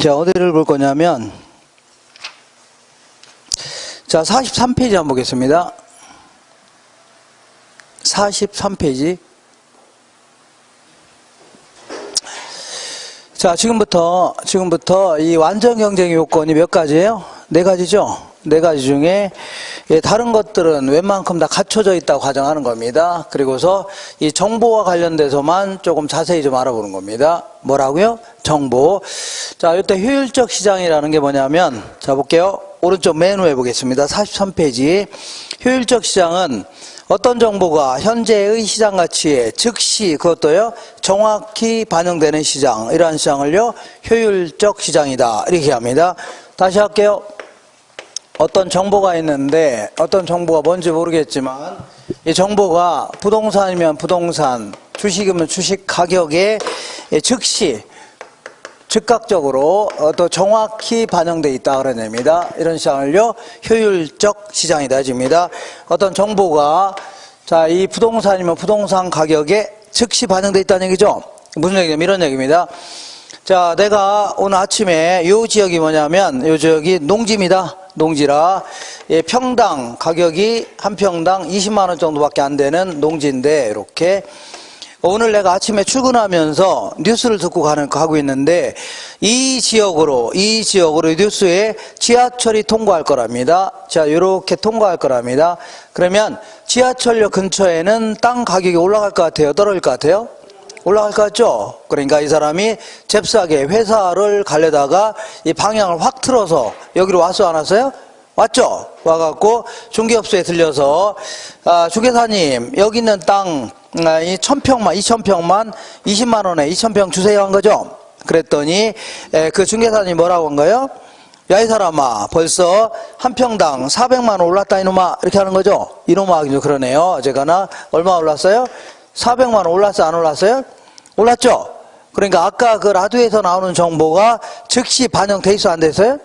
자, 어디를 볼 거냐면, 자, 43페이지 한번 보겠습니다. 43페이지. 자, 지금부터 이 완전 경쟁의 요건이 몇 가지예요? 네 가지죠? 네 가지 중에 다른 것들은 웬만큼 다 갖춰져 있다고 가정하는 겁니다. 그리고서 이 정보와 관련돼서만 조금 자세히 좀 알아보는 겁니다. 뭐라고요? 정보. 자, 이때 효율적 시장이라는 게 뭐냐면, 자, 볼게요. 오른쪽 메뉴에 보겠습니다. 43페이지. 효율적 시장은 어떤 정보가 현재의 시장 가치에 즉시, 그것도요, 정확히 반영되는 시장, 이러한 시장을요, 효율적 시장이다, 이렇게 합니다. 다시 할게요. 어떤 정보가 있는데, 어떤 정보가 뭔지 모르겠지만, 이 정보가 부동산이면 부동산, 주식이면 주식 가격에 즉시, 즉각적으로 또 정확히 반영되어 있다 그런 의미입니다. 이런 시장을요, 효율적 시장이다 해줍니다. 어떤 정보가, 자, 이 부동산이면 부동산 가격에 즉시 반영되어 있다는 얘기죠. 무슨 얘기냐면 이런 얘기입니다. 자, 내가 오늘 아침에 요 지역이 뭐냐면, 요 지역이 농지입니다. 농지라, 예, 평당 가격이 한 평당 20만원 정도밖에 안 되는 농지인데, 이렇게. 오늘 내가 아침에 출근하면서 뉴스를 듣고 가고 있는데, 이 지역으로 뉴스에 지하철이 통과할 거랍니다. 자, 요렇게 통과할 거랍니다. 그러면 지하철역 근처에는 땅 가격이 올라갈 것 같아요? 떨어질 것 같아요? 올라갈 것 같죠? 그러니까 이 사람이 잽싸게 회사를 가려다가 이 방향을 확 틀어서 여기로 왔어, 안 왔어요? 왔죠? 와갖고 중개업소에 들려서, 중개사님, 여기 있는 땅, 이 1000평만, 2000평만 20만원에 2000평 주세요 한 거죠? 그랬더니, 그 중개사님이 뭐라고 한 거예요? 야, 이 사람아, 벌써 한 평당 400만원 올랐다, 이놈아. 이렇게 하는 거죠? 이놈아 하긴 좀 그러네요. 어제가나, 얼마 올랐어요? 400만원 올랐어요? 안 올랐어요? 올랐죠? 그러니까 아까 그 라디오에서 나오는 정보가 즉시 반영돼 있어, 안 됐어요?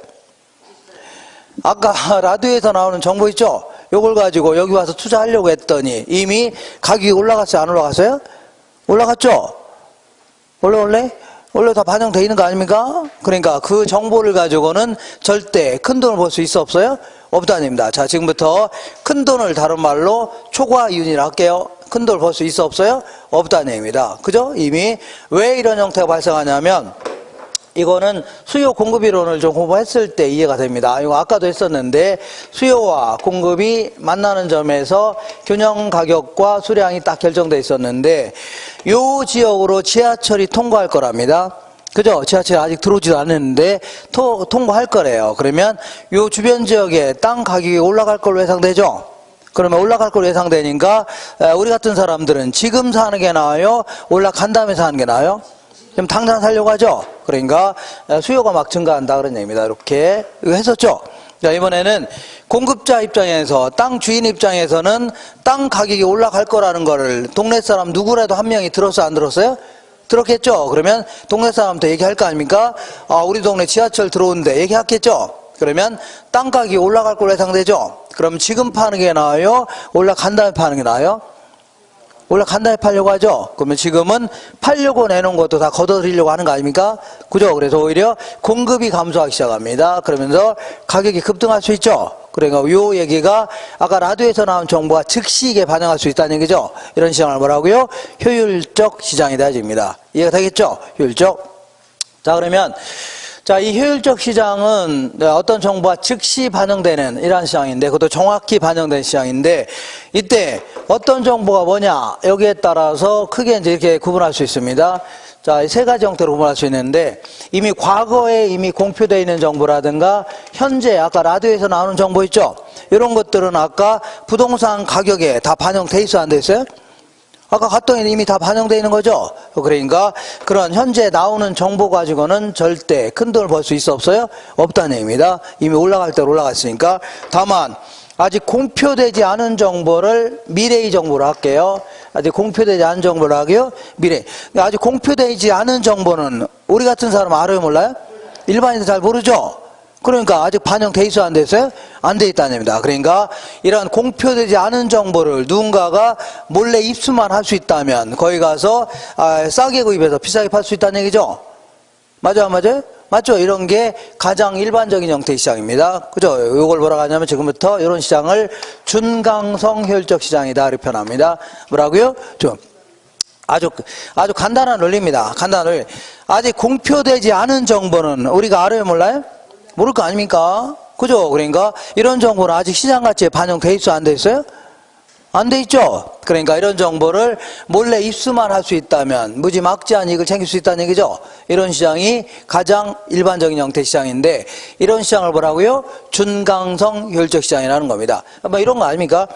아까 라디오에서 나오는 정보 있죠? 요걸 가지고 여기 와서 투자하려고 했더니 이미 가격이 올라갔어요? 안 올라갔어요? 올라갔죠? 원래 다 반영되어 있는 거 아닙니까? 그러니까 그 정보를 가지고는 절대 큰 돈을 벌 수 있어, 없어요? 없다입니다. 자, 지금부터 큰 돈을 다른 말로 초과이윤이라 할게요. 큰 돈을 벌 수 있어, 없어요? 없다는 얘기입니다. 그죠? 이미 왜 이런 형태가 발생하냐면, 이거는 수요 공급 이론을 좀 공부했을 때 이해가 됩니다. 이거 아까도 했었는데, 수요와 공급이 만나는 점에서 균형 가격과 수량이 딱 결정되어 있었는데, 요 지역으로 지하철이 통과할 거랍니다. 그죠? 지하철이 아직 들어오지도 않았는데 통과할 거래요. 그러면 요 주변 지역에 땅 가격이 올라갈 걸로 예상되죠? 그러면 올라갈 걸로 예상되니까 우리 같은 사람들은 지금 사는 게 나아요? 올라간 다음에 사는 게 나아요? 그럼 당장 살려고 하죠? 그러니까 수요가 막 증가한다 그런 얘기입니다. 이렇게 이거 했었죠? 자, 이번에는 공급자 입장에서, 땅 주인 입장에서는 땅 가격이 올라갈 거라는 거를 동네 사람 누구라도 한 명이 들었어요, 안 들었어요? 들었겠죠? 그러면 동네 사람한테 얘기할 거 아닙니까? 아, 우리 동네 지하철 들어오는데 얘기했겠죠? 그러면 땅 가격이 올라갈 걸로 예상되죠? 그럼 지금 파는 게 나아요? 올라간 다음에 파는 게 나아요? 올라간 다음에 팔려고 하죠? 그러면 지금은 팔려고 내놓은 것도 다 걷어들이려고 하는 거 아닙니까? 그죠? 그래서 오히려 공급이 감소하기 시작합니다. 그러면서 가격이 급등할 수 있죠? 그러니까 요 얘기가 아까 라디오에서 나온 정보가 즉시 이게 반영할 수 있다는 얘기죠? 이런 시장을 뭐라고요? 효율적 시장이다 해줍니다. 이해가 되겠죠? 효율적. 자, 그러면 자, 이 효율적 시장은 어떤 정보가 즉시 반영되는 이러한 시장인데, 그것도 정확히 반영된 시장인데, 이때 어떤 정보가 뭐냐, 여기에 따라서 크게 이제 이렇게 구분할 수 있습니다. 자, 세 가지 형태로 구분할 수 있는데, 이미 과거에 이미 공표되어 있는 정보라든가, 현재 아까 라디오에서 나오는 정보 있죠? 이런 것들은 아까 부동산 가격에 다 반영돼 있어, 안 돼 있어요? 아까 갔더니 이미 다 반영되어 있는 거죠? 그러니까 그런 현재 나오는 정보 가지고는 절대 큰 돈을 벌 수 있어, 없어요? 없다는 얘기입니다. 이미 올라갈 때 올라갔으니까. 다만 아직 공표되지 않은 정보를 미래의 정보로 할게요. 아직 공표되지 않은 정보로 하고요. 미래. 아직 공표되지 않은 정보는 우리 같은 사람 알아요, 몰라요? 일반인들 잘 모르죠? 그러니까 아직 반영돼 있어요, 안 됐어요? 안 돼 있다는 얘기입니다. 그러니까 이런 공표되지 않은 정보를 누군가가 몰래 입수만 할 수 있다면 거기 가서 싸게 구입해서 비싸게 팔 수 있다는 얘기죠. 맞아, 안 맞아요? 맞죠? 이런 게 가장 일반적인 형태의 시장입니다. 그죠? 이걸 뭐라고 하냐면 지금부터 이런 시장을 준강성 효율적 시장이다. 이렇게 표현합니다. 뭐라고요? 좀 아주 간단한 논리입니다. 간단한 논리. 아직 공표되지 않은 정보는 우리가 알아요, 몰라요? 모를 거 아닙니까? 그죠? 그러니까 이런 정보는 아직 시장 가치에 반영돼 있어, 안 돼 있어요? 안 돼 있죠? 그러니까 이런 정보를 몰래 입수만 할 수 있다면 무지막지한 이익을 챙길 수 있다는 얘기죠. 이런 시장이 가장 일반적인 형태의 시장인데 이런 시장을 뭐라고요? 준강성 효율적 시장이라는 겁니다. 뭐 이런 거 아닙니까?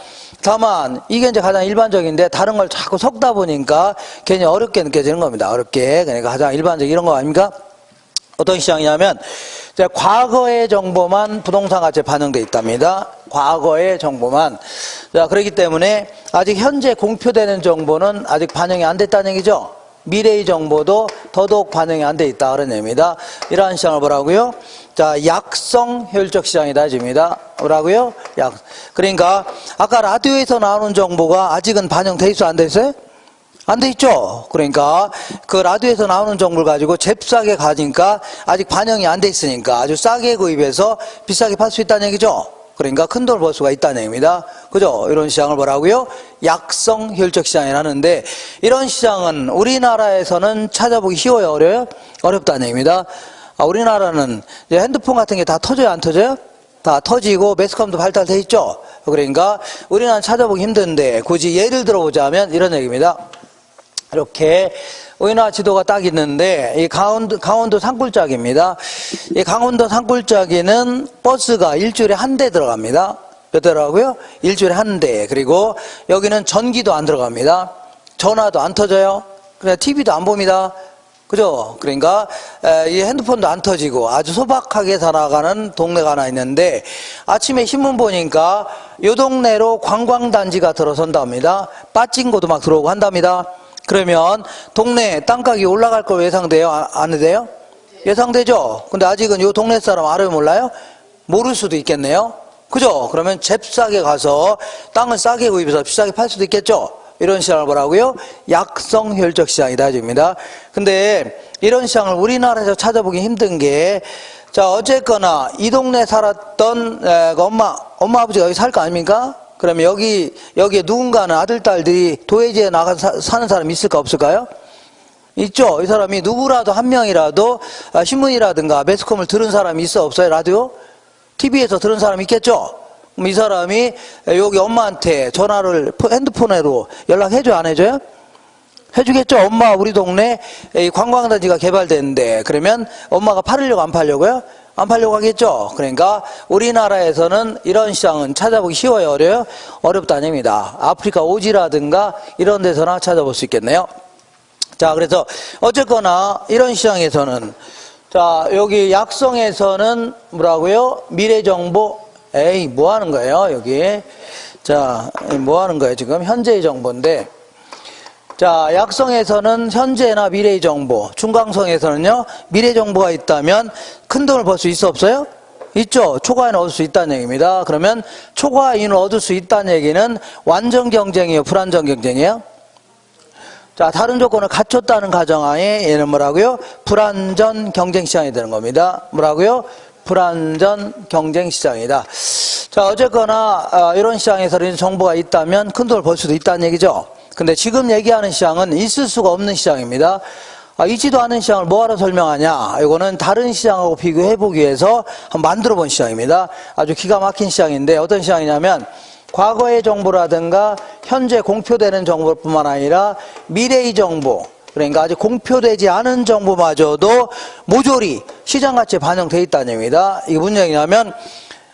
다만 이게 이제 가장 일반적인데 다른 걸 자꾸 섞다 보니까 괜히 어렵게 느껴지는 겁니다. 어렵게. 그러니까 가장 일반적 이런 거 아닙니까? 어떤 시장이냐면 과거의 정보만 부동산 가치에 반영돼 있답니다. 과거의 정보만. 자, 그렇기 때문에 아직 현재 공표되는 정보는 아직 반영이 안 됐다는 얘기죠. 미래의 정보도 더더욱 반영이 안 돼 있다 그런 얘기입니다. 이러한 시장을 뭐라고요? 자, 약성 효율적 시장이다 집니다. 뭐라고요? 그러니까 아까 라디오에서 나오는 정보가 아직은 반영돼 있어 안 돼 있어요? 안 돼 있죠. 그러니까 그 라디오에서 나오는 정보를 가지고 잽싸게 가니까 아직 반영이 안 돼 있으니까 아주 싸게 구입해서 비싸게 팔 수 있다는 얘기죠. 그러니까 큰 돈을 벌 수가 있다는 얘기입니다. 그죠? 이런 시장을 뭐라고요? 약성 효율적 시장이라는데 이런 시장은 우리나라에서는 찾아보기 쉬워요? 어려워요? 어렵다는 얘기입니다. 우리나라는 이제 핸드폰 같은 게 다 터져요? 안 터져요? 다 터지고 매스컴도 발달돼 있죠. 그러니까 우리나라는 찾아보기 힘든데 굳이 예를 들어보자면 이런 얘기입니다. 이렇게 우리나라 지도가 딱 있는데 이 강원도 산골짜기입니다. 이 강원도 산골짜기는 버스가 일주일에 한 대 들어갑니다. 몇 대라고요? 일주일에 한 대. 그리고 여기는 전기도 안 들어갑니다. 전화도 안 터져요. 그냥 TV도 안 봅니다. 그죠? 그러니까 이 핸드폰도 안 터지고 아주 소박하게 살아가는 동네가 하나 있는데 아침에 신문 보니까 이 동네로 관광단지가 들어선답니다. 빠찡고도 막 들어오고 한답니다. 그러면 동네 땅가격이 올라갈 거 예상돼요? 안 돼요? 예상되죠? 근데 아직은 이 동네 사람 알아요? 몰라요? 모를 수도 있겠네요? 그죠? 그러면 잽싸게 가서 땅을 싸게 구입해서 비싸게 팔 수도 있겠죠? 이런 시장을 뭐라고요? 약성 효율적 시장이다 입니다. 근데 이런 시장을 우리나라에서 찾아보기 힘든 게 자, 어쨌거나 이 동네 살았던 엄마 아버지가 여기 살 거 아닙니까? 그러면 여기에 누군가는 아들, 딸들이 도예지에 나가서 사는 사람이 있을까 없을까요? 있죠. 이 사람이 누구라도 한 명이라도 신문이라든가 매스컴을 들은 사람이 있어 없어요? 라디오? TV에서 들은 사람이 있겠죠? 그럼 이 사람이 여기 엄마한테 전화를 핸드폰으로 연락해줘요? 안 해줘요? 해주겠죠? 엄마 우리 동네 관광단지가 개발됐는데 그러면 엄마가 팔으려고 안 팔려고요? 안 팔려고 하겠죠? 그러니까 우리나라에서는 이런 시장은 찾아보기 쉬워요? 어려워요? 어렵다는 얘기입니다. 아프리카 오지라든가 이런 데서나 찾아볼 수 있겠네요. 자, 그래서 어쨌거나 이런 시장에서는 자, 여기 약성에서는 뭐라고요? 미래정보 에이 뭐 하는 거예요 여기? 자, 뭐 하는 거예요 지금? 현재의 정보인데 자, 약성에서는 현재나 미래의 정보, 중강성에서는요 미래 정보가 있다면 큰 돈을 벌 수 있어 없어요? 있죠. 초과인을 얻을 수 있다는 얘기입니다. 그러면 초과인을 얻을 수 있다는 얘기는 완전 경쟁이에요? 불완전 경쟁이에요? 자, 다른 조건을 갖췄다는 가정하에 얘는 뭐라고요? 불완전 경쟁 시장이 되는 겁니다. 뭐라고요? 불완전 경쟁 시장이다. 자, 어쨌거나 이런 시장에서는 정보가 있다면 큰 돈을 벌 수도 있다는 얘기죠. 근데 지금 얘기하는 시장은 있을 수가 없는 시장입니다. 있지도 않은 시장을 뭐하러 설명하냐? 이거는 다른 시장하고 비교해보기 위해서 한번 만들어 본 시장입니다. 아주 기가 막힌 시장인데 어떤 시장이냐면 과거의 정보라든가 현재 공표되는 정보뿐만 아니라 미래의 정보, 그러니까 아직 공표되지 않은 정보마저도 모조리 시장 가치에 반영되어 있다는 얘기입니다. 이게 무슨 얘기냐면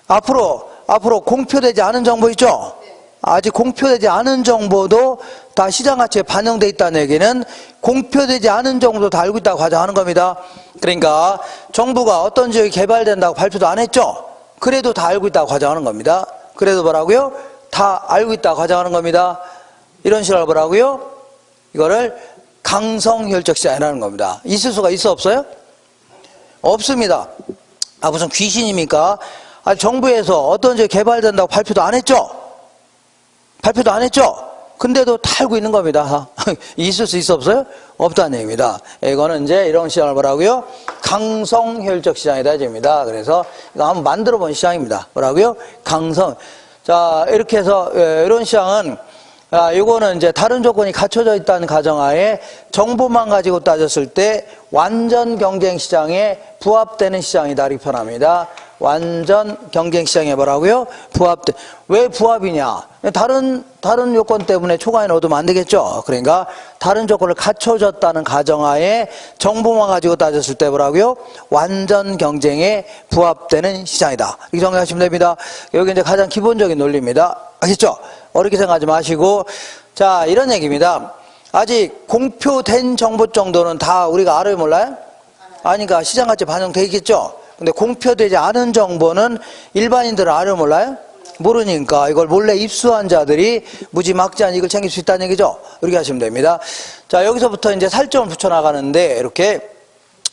앞으로 공표되지 않은 정보 있죠? 아직 공표되지 않은 정보도 다 시장 가치에 반영되어 있다는 얘기는 공표되지 않은 정보도 다 알고 있다고 가정하는 겁니다. 그러니까 정부가 어떤 지역이 개발된다고 발표도 안 했죠? 그래도 다 알고 있다고 가정하는 겁니다. 그래도 뭐라고요? 다 알고 있다고 가정하는 겁니다. 이런 식으로 뭐라고요? 이거를 강성효율적 시장이라는 겁니다. 있을 수가 있어 없어요? 없습니다. 무슨 귀신입니까? 정부에서 어떤 지역이 개발된다고 발표도 안 했죠? 발표도 안 했죠? 근데도 다 알고 있는 겁니다. 있을 수 있어 없어요? 없다는 얘기입니다. 이거는 이제 이런 시장을 뭐라고요? 강성 효율적 시장이다 이겁니다. 그래서 이거 한번 만들어 본 시장입니다. 뭐라고요? 강성. 자, 이렇게 해서 이런 시장은 이거는 이제 다른 조건이 갖춰져 있다는 가정하에 정보만 가지고 따졌을 때 완전 경쟁 시장에 부합되는 시장이다 이렇게 표현합니다. 완전 경쟁 시장에 뭐라고요? 왜 부합이냐? 다른 요건 때문에 초과인을 얻으면 안 되겠죠? 그러니까 다른 조건을 갖춰졌다는 가정하에 정보만 가지고 따졌을 때 뭐라고요? 완전 경쟁에 부합되는 시장이다. 이렇게 정리하시면 됩니다. 여기 이제 가장 기본적인 논리입니다. 아시죠? 어렵게 생각하지 마시고. 자, 이런 얘기입니다. 아직 공표된 정보 정도는 다 우리가 알아요, 몰라요? 아니까 시장가치에 반영돼 있겠죠? 근데 공표되지 않은 정보는 일반인들은 알아요, 몰라요? 모르니까 이걸 몰래 입수한 자들이 무지막지한 이익을 챙길 수 있다는 얘기죠. 이렇게 하시면 됩니다. 자, 여기서부터 이제 살점을 붙여나가는데 이렇게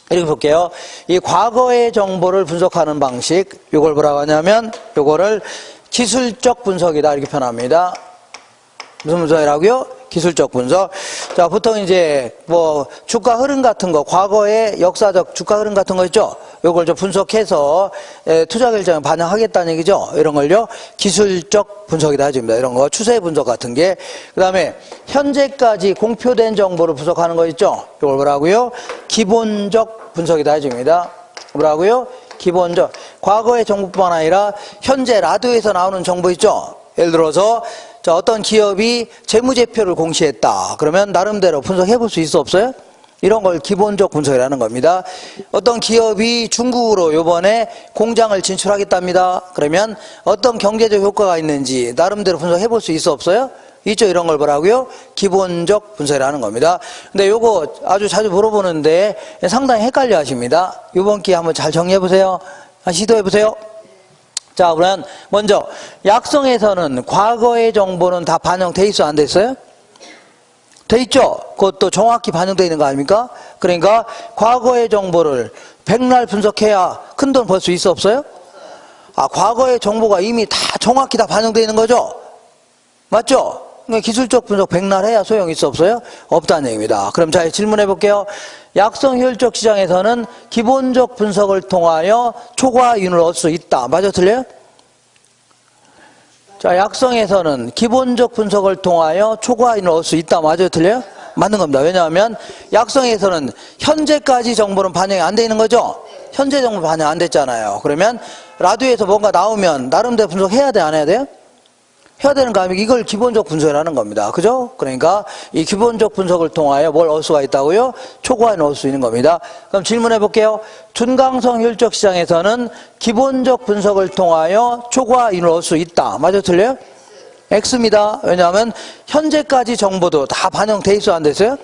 볼게요. 이 과거의 정보를 분석하는 방식, 이걸 뭐라고 하냐면 요거를 기술적 분석이다 이렇게 표현합니다. 무슨 분석이라고요? 기술적 분석. 자, 보통 이제 뭐 주가 흐름 같은 거, 과거의 역사적 주가 흐름 같은 거 있죠? 요걸 좀 분석해서 투자 결정에 반영하겠다는 얘기죠. 이런 걸요 기술적 분석이다 해줍니다. 이런 거 추세 분석 같은 게. 그다음에 현재까지 공표된 정보를 분석하는 거 있죠. 이걸 뭐라고요? 기본적 분석이다 해줍니다. 뭐라고요? 기본적. 과거의 정보뿐만 아니라 현재 라디오에서 나오는 정보 있죠. 예를 들어서 자, 어떤 기업이 재무제표를 공시했다. 그러면 나름대로 분석해 볼 수 있어 없어요? 이런 걸 기본적 분석이라는 겁니다. 어떤 기업이 중국으로 요번에 공장을 진출하겠답니다. 그러면 어떤 경제적 효과가 있는지 나름대로 분석해 볼 수 있어 없어요? 있죠. 이런 걸 뭐라고요? 기본적 분석이라는 겁니다. 근데 요거 아주 자주 물어보는데 상당히 헷갈려 하십니다. 요번 기회에 한번 잘 정리해 보세요. 시도해 보세요. 자, 그러면 먼저 약성에서는 과거의 정보는 다 반영돼 있어 안 돼 있어요? 돼 있죠? 그것도 정확히 반영되어 있는 거 아닙니까? 그러니까 과거의 정보를 백날 분석해야 큰돈 벌 수 있어 없어요? 과거의 정보가 이미 다 정확히 다 반영되어 있는 거죠? 맞죠? 그러니까 기술적 분석 백날 해야 소용이 있어 없어요? 없다는 얘기입니다. 그럼 자, 질문해 볼게요. 약성 효율적 시장에서는 기본적 분석을 통하여 초과이윤을 얻을 수 있다. 맞아, 틀려요? 자, 약성에서는 기본적 분석을 통하여 초과이윤을 얻을 수 있다. 맞아, 틀려요? 맞는 겁니다. 왜냐하면 약성에서는 현재까지 정보는 반영이 안 돼 있는 거죠? 현재 정보 반영 안 됐잖아요. 그러면 라디오에서 뭔가 나오면 나름대로 분석해야 돼, 안 해야 돼요? 해야 되는 거 아니면 이걸 기본적 분석이라는 겁니다. 그죠? 그러니까 이 기본적 분석을 통하여 뭘 얻을 수가 있다고요? 초과에 넣을 수 있는 겁니다. 그럼 질문해 볼게요. 준강성 효율적 시장에서는 기본적 분석을 통하여 초과인을 얻을 수 있다. 맞아, 틀려요? X입니다. 왜냐하면 현재까지 정보도 다 반영돼 있어 안 됐어요?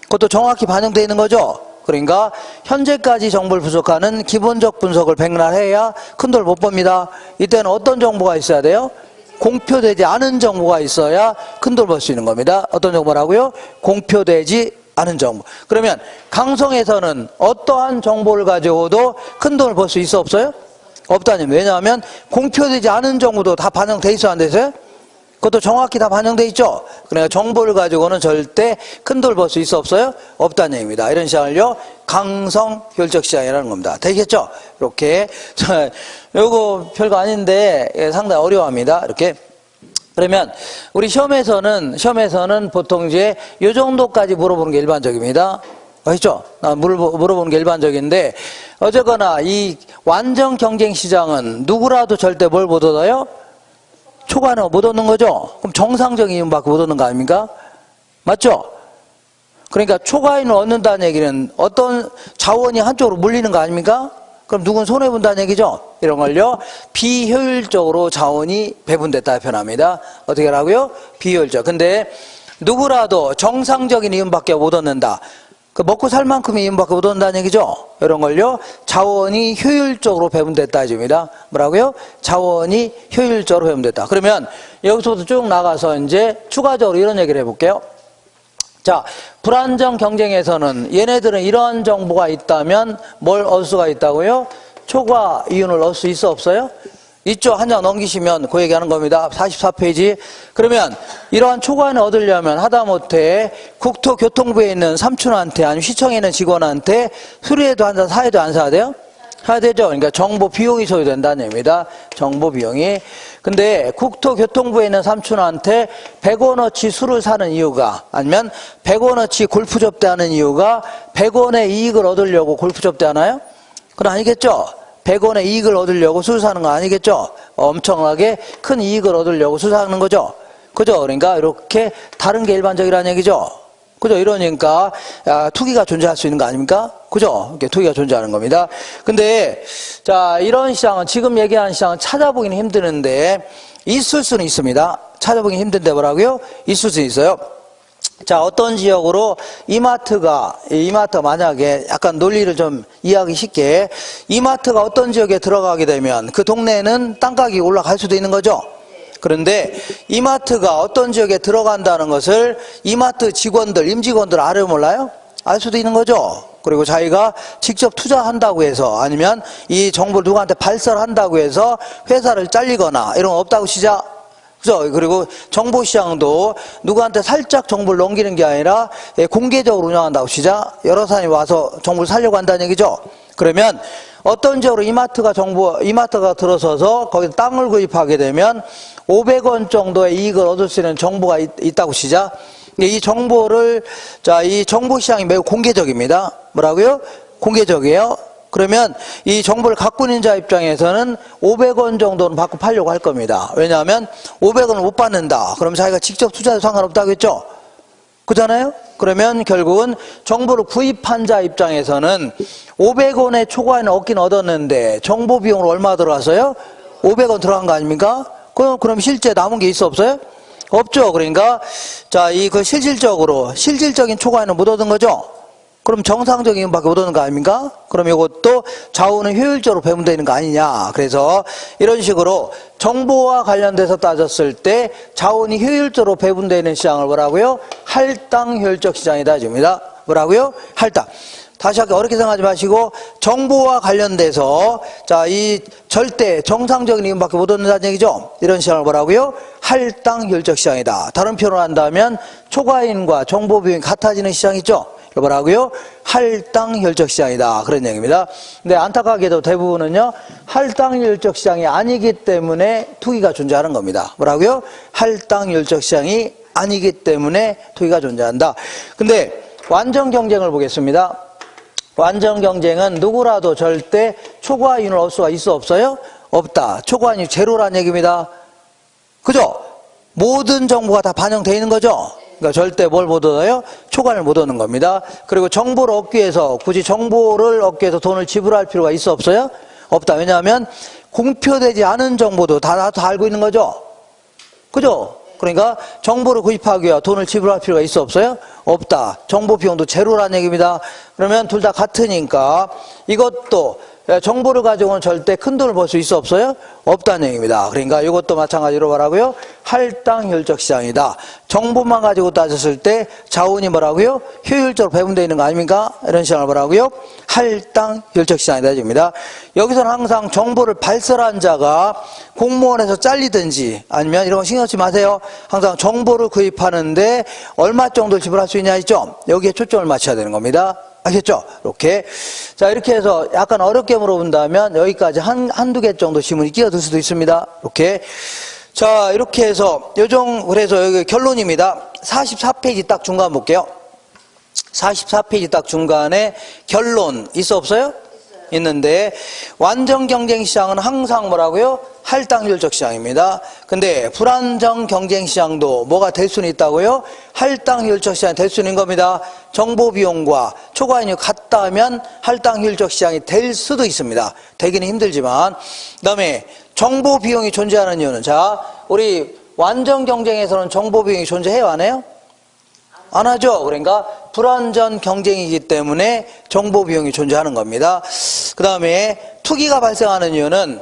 그것도 정확히 반영돼 있는 거죠? 그러니까 현재까지 정보를 분석하는 기본적 분석을 백날 해야 큰 돈을 못 법니다. 이때는 어떤 정보가 있어야 돼요? 공표되지 않은 정보가 있어야 큰 돈을 벌 수 있는 겁니다. 어떤 정보라고요? 공표되지 않은 정보. 그러면 강성에서는 어떠한 정보를 가지고도 큰 돈을 벌 수 있어 없어요? 없다니. 왜냐하면 공표되지 않은 정보도 다 반영돼 있어 안 돼서요? 그것도 정확히 다 반영돼 있죠? 그러니까 정보를 가지고는 절대 큰 돈을 벌 수 있어 없어요? 없다는 얘기입니다. 이런 시장을요 강성 효율적 시장이라는 겁니다. 되겠죠? 이렇게. 요거 별거 아닌데 상당히 어려워합니다. 이렇게. 그러면 우리 시험에서는 보통 이제 요 정도까지 물어보는 게 일반적입니다. 아시죠? 물어보는 게 일반적인데 어쨌거나 이 완전 경쟁 시장은 누구라도 절대 뭘 못 얻어요? 초과는 못 얻는 거죠? 그럼 정상적인 이윤밖에 못 얻는 거 아닙니까? 맞죠? 그러니까 초과이윤을 얻는다는 얘기는 어떤 자원이 한쪽으로 몰리는 거 아닙니까? 그럼 누군 손해본다는 얘기죠? 이런 걸요 비효율적으로 자원이 배분됐다 표현합니다. 어떻게 하라고요? 비효율적. 근데 누구라도 정상적인 이윤밖에 못 얻는다. 그 먹고 살 만큼의 이윤밖에 못 얻는다는 얘기죠? 이런 걸요 자원이 효율적으로 배분됐다 해줍니다. 뭐라고요? 자원이 효율적으로 배분됐다. 그러면 여기서부터 쭉 나가서 이제 추가적으로 이런 얘기를 해볼게요. 자, 불안정 경쟁에서는 얘네들은 이러한 정보가 있다면 뭘 얻을 수가 있다고요? 초과 이윤을 얻을 수 있어 없어요? 있죠? 한 장 넘기시면 그 얘기하는 겁니다. 44페이지. 그러면 이러한 초과인을 얻으려면 하다못해 국토교통부에 있는 삼촌한테 아니면 시청에 있는 직원한테 수리해도 한다, 사해도 안 사야 돼요? 사야 되죠. 그러니까 정보 비용이 소요된다는 얘기입니다. 정보 비용이. 근데 국토교통부에 있는 삼촌한테 100원어치 술을 사는 이유가, 아니면 100원어치 골프 접대하는 이유가 100원의 이익을 얻으려고 골프 접대하나요? 그건 아니겠죠. 100원의 이익을 얻으려고 술 사는 거 아니겠죠? 엄청나게 큰 이익을 얻으려고 술 사는 거죠. 그죠? 그러니까 이렇게 다른 게 일반적이라는 얘기죠. 그죠? 이러니까 투기가 존재할 수 있는 거 아닙니까? 그죠? 이렇게 투기가 존재하는 겁니다. 근데 자, 이런 시장은, 지금 얘기하는 시장은 찾아보기는 힘드는데 있을 수는 있습니다. 찾아보기 힘든데 뭐라고요? 있을 수 있어요. 자, 어떤 지역으로 이마트 만약에 약간 논리를 좀 이해하기 쉽게, 이마트가 어떤 지역에 들어가게 되면 그 동네는 땅가격이 올라갈 수도 있는 거죠. 그런데 이마트가 어떤 지역에 들어간다는 것을 이마트 직원들, 임직원들 알아요, 몰라요? 알 수도 있는 거죠. 그리고 자기가 직접 투자한다고 해서, 아니면 이 정보를 누구한테 발설한다고 해서 회사를 잘리거나 이런 거 없다고 시작. 그죠? 그리고 정보시장도 누구한테 살짝 정보를 넘기는 게 아니라 공개적으로 운영한다고 시작. 여러 사람이 와서 정보를 살려고 한다는 얘기죠. 그러면 어떤 지역으로 이마트가 들어서서 거기서 땅을 구입하게 되면 500원 정도의 이익을 얻을 수 있는 정보가 있다고 시작. 이 정보를, 자, 이 정보시장이 매우 공개적입니다. 뭐라고요? 공개적이에요. 그러면 이 정보를 갖고 있는 자 입장에서는 500원 정도는 받고 팔려고 할 겁니다. 왜냐하면 500원을 못 받는다. 그럼 자기가 직접 투자해도 상관없다고 했죠? 그잖아요? 그러면 결국은 정보를 구입한 자 입장에서는 500원의 초과인을 얻긴 얻었는데 정보 비용으로 얼마 들어갔어요? 500원 들어간 거 아닙니까? 그럼 실제 남은 게 있어, 없어요? 없죠. 그러니까 자, 실질적인 초과인은 못 얻은 거죠? 그럼 정상적인 밖에 못 얻는 거 아닙니까? 그럼 이것도 좌우는 효율적으로 배분되어 있는 거 아니냐. 그래서 이런 식으로 정보와 관련돼서 따졌을 때 자원이 효율적으로 배분되어 있는 시장을 뭐라고요? 할당 효율적 시장이다. 입니다. 뭐라고요? 할당. 다시 할게요. 어렵게 생각하지 마시고, 정보와 관련돼서 자, 이 절대 정상적인 이윤밖에 못 얻는다는 얘기죠. 이런 시장을 뭐라고요? 할당 효율적 시장이다. 다른 표현을 한다면 초과인과 정보 비용이 같아지는 시장이죠. 뭐라고요? 할당 효율적 시장이다. 그런 얘기입니다. 근데 안타깝게도 대부분은요, 할당 효율적 시장이 아니기 때문에 투기가 존재하는 겁니다. 뭐라고요? 할당 효율적 시장이 아니기 때문에 투기가 존재한다. 근데 완전 경쟁을 보겠습니다. 완전 경쟁은 누구라도 절대 초과인을 얻을 수가 있어, 없어요? 없다. 초과인이 제로란 얘기입니다. 그죠? 모든 정보가 다 반영되어 있는 거죠? 그러니까 절대 뭘 못 얻어요? 초과인을 못 얻는 겁니다. 그리고 정보를 얻기 위해서, 굳이 정보를 얻기 위해서 돈을 지불할 필요가 있어, 없어요? 없다. 왜냐하면 공표되지 않은 정보도 다 알고 있는 거죠? 그죠? 그러니까 정보를 구입하기 위해 돈을 지불할 필요가 있어, 없어요? 없다. 정보 비용도 제로라는 얘기입니다. 그러면 둘 다 같으니까 이것도 정보를 가지고는 절대 큰 돈을 벌 수 있어, 없어요? 없다는 얘기입니다. 그러니까 이것도 마찬가지로 뭐라고요? 할당 효율적 시장이다. 정보만 가지고 따졌을 때 자원이 뭐라고요? 효율적으로 배분되어 있는 거 아닙니까? 이런 시장을 뭐라고요? 할당 효율적 시장이다. 입니다. 여기서는 항상 정보를 발설한 자가 공무원에서 잘리든지 아니면 이런 거 신경 쓰지 마세요. 항상 정보를 구입하는데 얼마 정도를 지불할 수 있냐 했죠? 여기에 초점을 맞춰야 되는 겁니다. 알겠죠? 이렇게. 자, 이렇게 해서 약간 어렵게 물어본다면 여기까지 한두 개 정도 지문이 끼어들 수도 있습니다. 이렇게. 자, 이렇게 해서 그래서 여기 결론입니다. 44페이지 딱 중간 볼게요. 44페이지 딱 중간에 결론 있어, 없어요? 있는데 완전 경쟁 시장은 항상 뭐라고요? 할당 효율적 시장입니다. 근데 불안정 경쟁 시장도 뭐가 될 수는 있다고요? 할당 효율적 시장이 될 수 있는 겁니다. 정보 비용과 초과인이 같다 하면 할당 효율적 시장이 될 수도 있습니다. 되기는 힘들지만. 그다음에 정보 비용이 존재하는 이유는, 자, 우리 완전 경쟁에서는 정보 비용이 존재해요, 안 해요? 안 하죠. 그러니까 불완전 경쟁이기 때문에 정보 비용이 존재하는 겁니다. 그 다음에 투기가 발생하는 이유는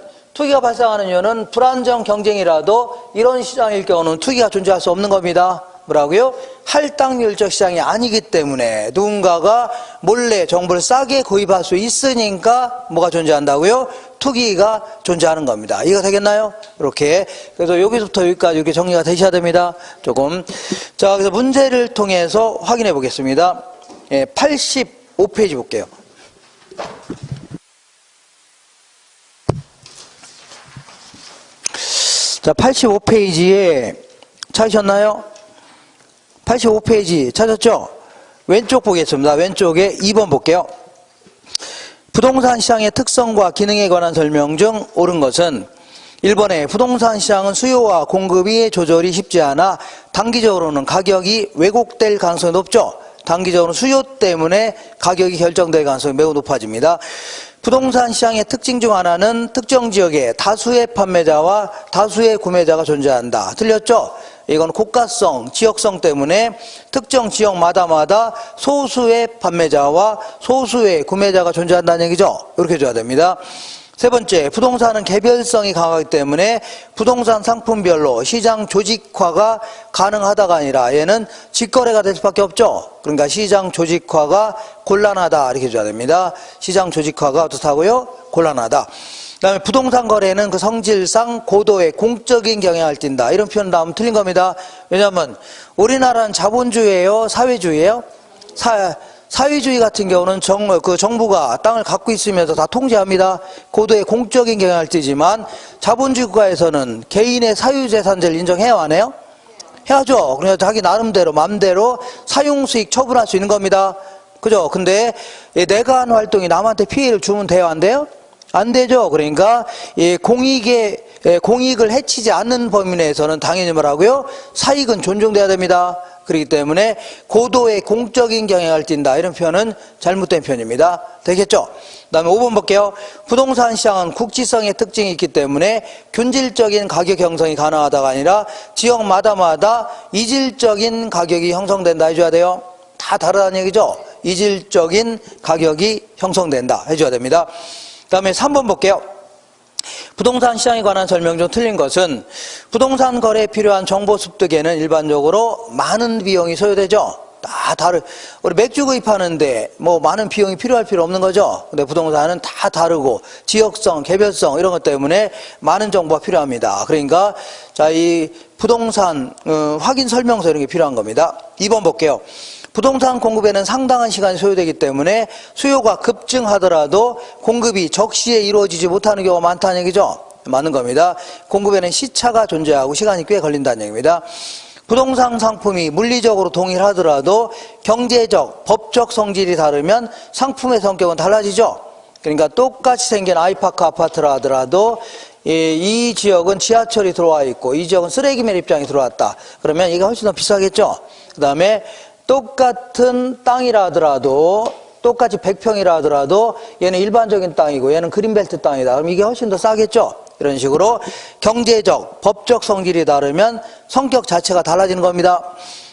불완전 경쟁이라도 이런 시장일 경우는 투기가 존재할 수 없는 겁니다. 뭐라고요? 할당 효율적 시장이 아니기 때문에 누군가가 몰래 정보를 싸게 구입할 수 있으니까 뭐가 존재한다고요? 투기가 존재하는 겁니다. 이해가 되겠나요? 이렇게. 그래서 여기서부터 여기까지 이렇게 정리가 되셔야 됩니다. 조금. 자, 그래서 문제를 통해서 확인해 보겠습니다. 85페이지 볼게요. 자, 85페이지에 찾으셨나요? 85페이지 찾았죠? 왼쪽 보겠습니다. 왼쪽에 2번 볼게요. 부동산 시장의 특성과 기능에 관한 설명 중 옳은 것은 1번에 부동산 시장은 수요와 공급이 조절이 쉽지 않아 단기적으로는 가격이 왜곡될 가능성이 높죠. 단기적으로 수요 때문에 가격이 결정될 가능성이 매우 높아집니다. 부동산 시장의 특징 중 하나는 특정 지역에 다수의 판매자와 다수의 구매자가 존재한다. 틀렸죠? 이건 고가성, 지역성 때문에 특정 지역마다 소수의 판매자와 소수의 구매자가 존재한다는 얘기죠. 이렇게 줘야 됩니다. 세 번째, 부동산은 개별성이 강하기 때문에 부동산 상품별로 시장 조직화가 가능하다가 아니라 얘는 직거래가 될 수밖에 없죠. 그러니까 시장 조직화가 곤란하다 이렇게 줘야 됩니다. 시장 조직화가 어떻다고요? 곤란하다. 그 다음에 부동산 거래는 그 성질상 고도의 공적인 경향을 띈다. 이런 표현 나오면 틀린 겁니다. 왜냐하면 우리나라는 자본주의예요? 사회주의예요? 사회주의 같은 경우는 정부가 땅을 갖고 있으면서 다 통제합니다. 고도의 공적인 경향을 띠지만 자본주의 국가에서는 개인의 사유재산제를 인정해요? 안 해요? 해야죠. 그래서 자기 나름대로 마음대로 사용수익 처분할 수 있는 겁니다. 그죠? 근데 내가 하는 활동이 남한테 피해를 주면 돼요? 안 돼요? 안 되죠. 그러니까 공익을 해치지 않는 범위 내에서는 당연히 뭐라고요? 사익은 존중돼야 됩니다. 그렇기 때문에 고도의 공적인 경향을 띈다. 이런 표현은 잘못된 표현입니다. 되겠죠? 그 다음에 5번 볼게요. 부동산 시장은 국지성의 특징이 있기 때문에 균질적인 가격 형성이 가능하다가 아니라 지역마다 이질적인 가격이 형성된다 해줘야 돼요. 다 다르다는 얘기죠? 이질적인 가격이 형성된다 해줘야 됩니다. 그 다음에 3번 볼게요. 부동산 시장에 관한 설명 중 틀린 것은 부동산 거래에 필요한 정보 습득에는 일반적으로 많은 비용이 소요되죠. 우리 맥주 구입하는데 뭐 많은 비용이 필요할 필요 없는 거죠. 근데 부동산은 다 다르고 지역성, 개별성 이런 것 때문에 많은 정보가 필요합니다. 그러니까 자, 이 부동산 확인 설명서 이런 게 필요한 겁니다. 2번 볼게요. 부동산 공급에는 상당한 시간이 소요되기 때문에 수요가 급증하더라도 공급이 적시에 이루어지지 못하는 경우가 많다는 얘기죠. 맞는 겁니다. 공급에는 시차가 존재하고 시간이 꽤 걸린다는 얘기입니다. 부동산 상품이 물리적으로 동일하더라도 경제적, 법적 성질이 다르면 상품의 성격은 달라지죠. 그러니까 똑같이 생긴 아이파크 아파트라 하더라도 이 지역은 지하철이 들어와 있고 이 지역은 쓰레기 매립장이 들어왔다. 그러면 이게 훨씬 더 비싸겠죠. 그 다음에 똑같은 땅이라 하더라도 똑같이 100평이라 하더라도 얘는 일반적인 땅이고 얘는 그린벨트 땅이다. 그럼 이게 훨씬 더 싸겠죠. 이런 식으로 경제적, 법적 성질이 다르면 성격 자체가 달라지는 겁니다.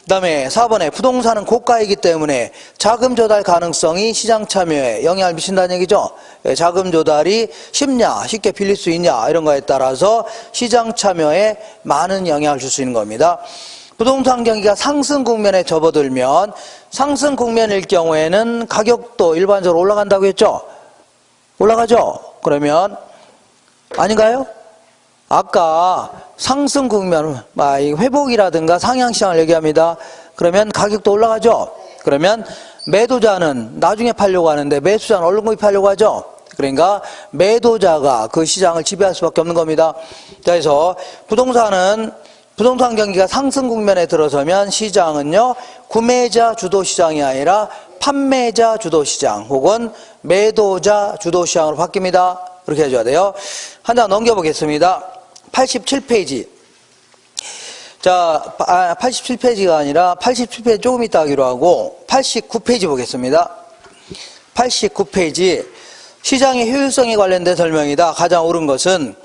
그 다음에 4번에 부동산은 고가이기 때문에 자금 조달 가능성이 시장 참여에 영향을 미친다는 얘기죠. 자금 조달이 쉽냐, 쉽게 빌릴 수 있냐 이런 거에 따라서 시장 참여에 많은 영향을 줄 수 있는 겁니다. 부동산 경기가 상승 국면에 접어들면 상승 국면일 경우에는 가격도 일반적으로 올라간다고 했죠? 올라가죠? 그러면 아닌가요? 아까 상승 국면, 회복이라든가 상향시장을 얘기합니다. 그러면 가격도 올라가죠? 그러면 매도자는 나중에 팔려고 하는데 매수자는 얼른 구입하려고 하죠? 그러니까 매도자가 그 시장을 지배할 수밖에 없는 겁니다. 그래서 부동산 경기가 상승 국면에 들어서면 시장은요, 구매자 주도 시장이 아니라 판매자 주도 시장 혹은 매도자 주도 시장으로 바뀝니다. 그렇게 해줘야 돼요. 한 장 넘겨보겠습니다. 87페이지. 자, 87페이지가 아니라 87페이지 조금 이따 하기로 하고 89페이지 보겠습니다. 89페이지. 시장의 효율성에 관련된 설명이다. 가장 옳은 것은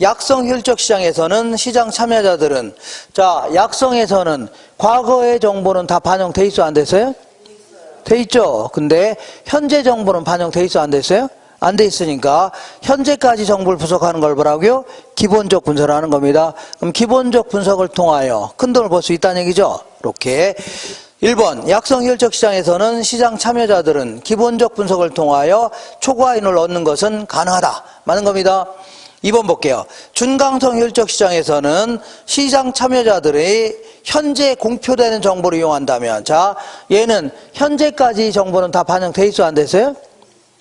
약성 효율적 시장에서는 시장 참여자들은 자, 약성에서는 과거의 정보는 다 반영돼 있어 안 됐어요? 돼 있죠. 근데 현재 정보는 반영돼 있어 안 됐어요? 안 돼 있으니까 현재까지 정보를 분석하는 걸 뭐라고요? 기본적 분석을 하는 겁니다. 그럼 기본적 분석을 통하여 큰 돈을 벌 수 있다는 얘기죠. 이렇게. 1번 약성효율적 시장에서는 시장 참여자들은 기본적 분석을 통하여 초과인을 얻는 것은 가능하다. 맞는 겁니다. 2번 볼게요. 준강성 효율적 시장에서는 시장 참여자들의 현재 공표되는 정보를 이용한다면, 자, 얘는 현재까지 정보는 다 반영돼 있어 안 됐어요?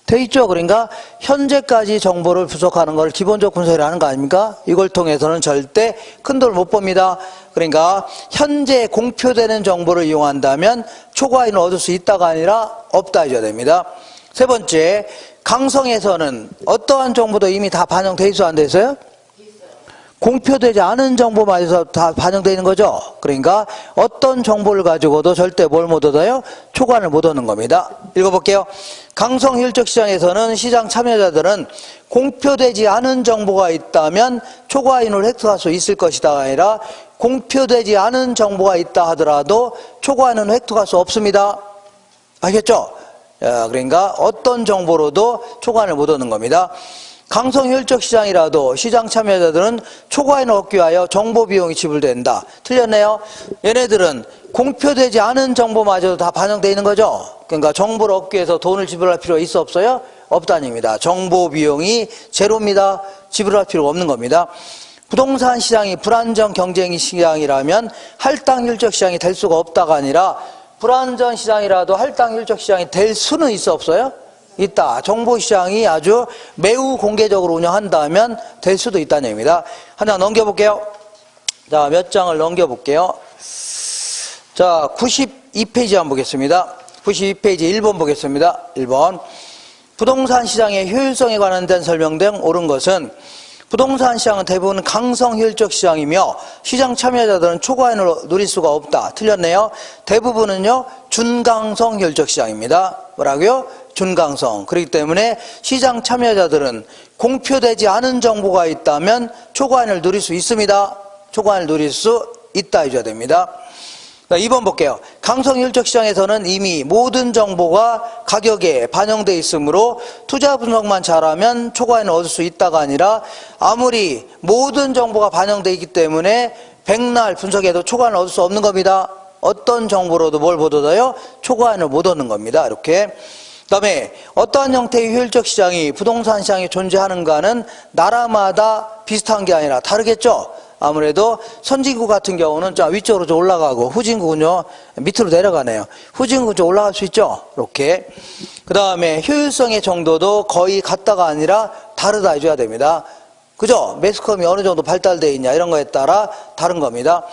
돼 있죠. 그러니까 현재까지 정보를 분석하는 걸 기본적 분석이라고 하는 거 아닙니까? 이걸 통해서는 절대 큰 돈을 못 법니다. 그러니까 현재 공표되는 정보를 이용한다면 초과인을 얻을 수 있다가 아니라 없다 해줘야 됩니다. 세 번째, 강성에서는 어떠한 정보도 이미 다 반영돼 있어 안 돼서요? 공표되지 않은 정보마저서 다 반영되어 있는 거죠. 그러니까 어떤 정보를 가지고도 절대 뭘 못 얻어요? 초과를 못 얻는 겁니다. 읽어볼게요. 강성효율적 시장에서는 시장 참여자들은 공표되지 않은 정보가 있다면 초과인을 획득할 수 있을 것이다 아니라 공표되지 않은 정보가 있다 하더라도 초과인은 획득할 수 없습니다. 알겠죠? 그러니까 어떤 정보로도 초과인을 못 얻는 겁니다. 강성효율적 시장이라도 시장 참여자들은 초과인을 얻기 위하여 정보 비용이 지불된다. 틀렸네요. 얘네들은 공표되지 않은 정보마저도 다 반영되어 있는 거죠. 그러니까 정보를 얻기 위해서 돈을 지불할 필요가 있어 없어요? 없다입니다. 정보 비용이 제로입니다. 지불할 필요가 없는 겁니다. 부동산 시장이 불안정 경쟁 시장이라면 할당효율적 시장이 될 수가 없다가 아니라 불안전 시장이라도 할당효율적 시장이 될 수는 있어 없어요? 있다. 정보시장이 아주 매우 공개적으로 운영한다면 될 수도 있다는 얘기입니다. 한 장 넘겨볼게요. 자, 몇 장을 넘겨볼게요. 자, 92페이지 한번 보겠습니다. 92페이지 1번 보겠습니다. 1번. 부동산 시장의 효율성에 관련된 설명 등 옳은 것은 부동산 시장은 대부분 강성 효율적 시장이며 시장 참여자들은 초과인을 누릴 수가 없다. 틀렸네요. 대부분은요, 준강성 효율적 시장입니다. 뭐라고요? 준강성. 그렇기 때문에 시장 참여자들은 공표되지 않은 정보가 있다면 초과인을 누릴 수 있습니다. 초과인을 누릴 수 있다 해줘야 됩니다. 2번 볼게요. 강성효율적 시장에서는 이미 모든 정보가 가격에 반영되어 있으므로 투자 분석만 잘하면 초과인을 얻을 수 있다가 아니라 아무리 모든 정보가 반영되어 있기 때문에 백날 분석해도 초과인을 얻을 수 없는 겁니다. 어떤 정보로도 뭘 못 얻어요? 초과인을 못 얻는 겁니다. 이렇게. 그 다음에 어떠한 형태의 효율적 시장이 부동산 시장에 존재하는가는 나라마다 비슷한 게 아니라 다르겠죠. 아무래도 선진국 같은 경우는 좀 위쪽으로 좀 올라가고 후진국은요 밑으로 내려가네요. 후진국은 좀 올라갈 수 있죠. 이렇게. 그 다음에 효율성의 정도도 거의 같다가 아니라 다르다 해줘야 됩니다. 그죠? 매스컴이 어느 정도 발달되어 있냐 이런 거에 따라 다른 겁니다.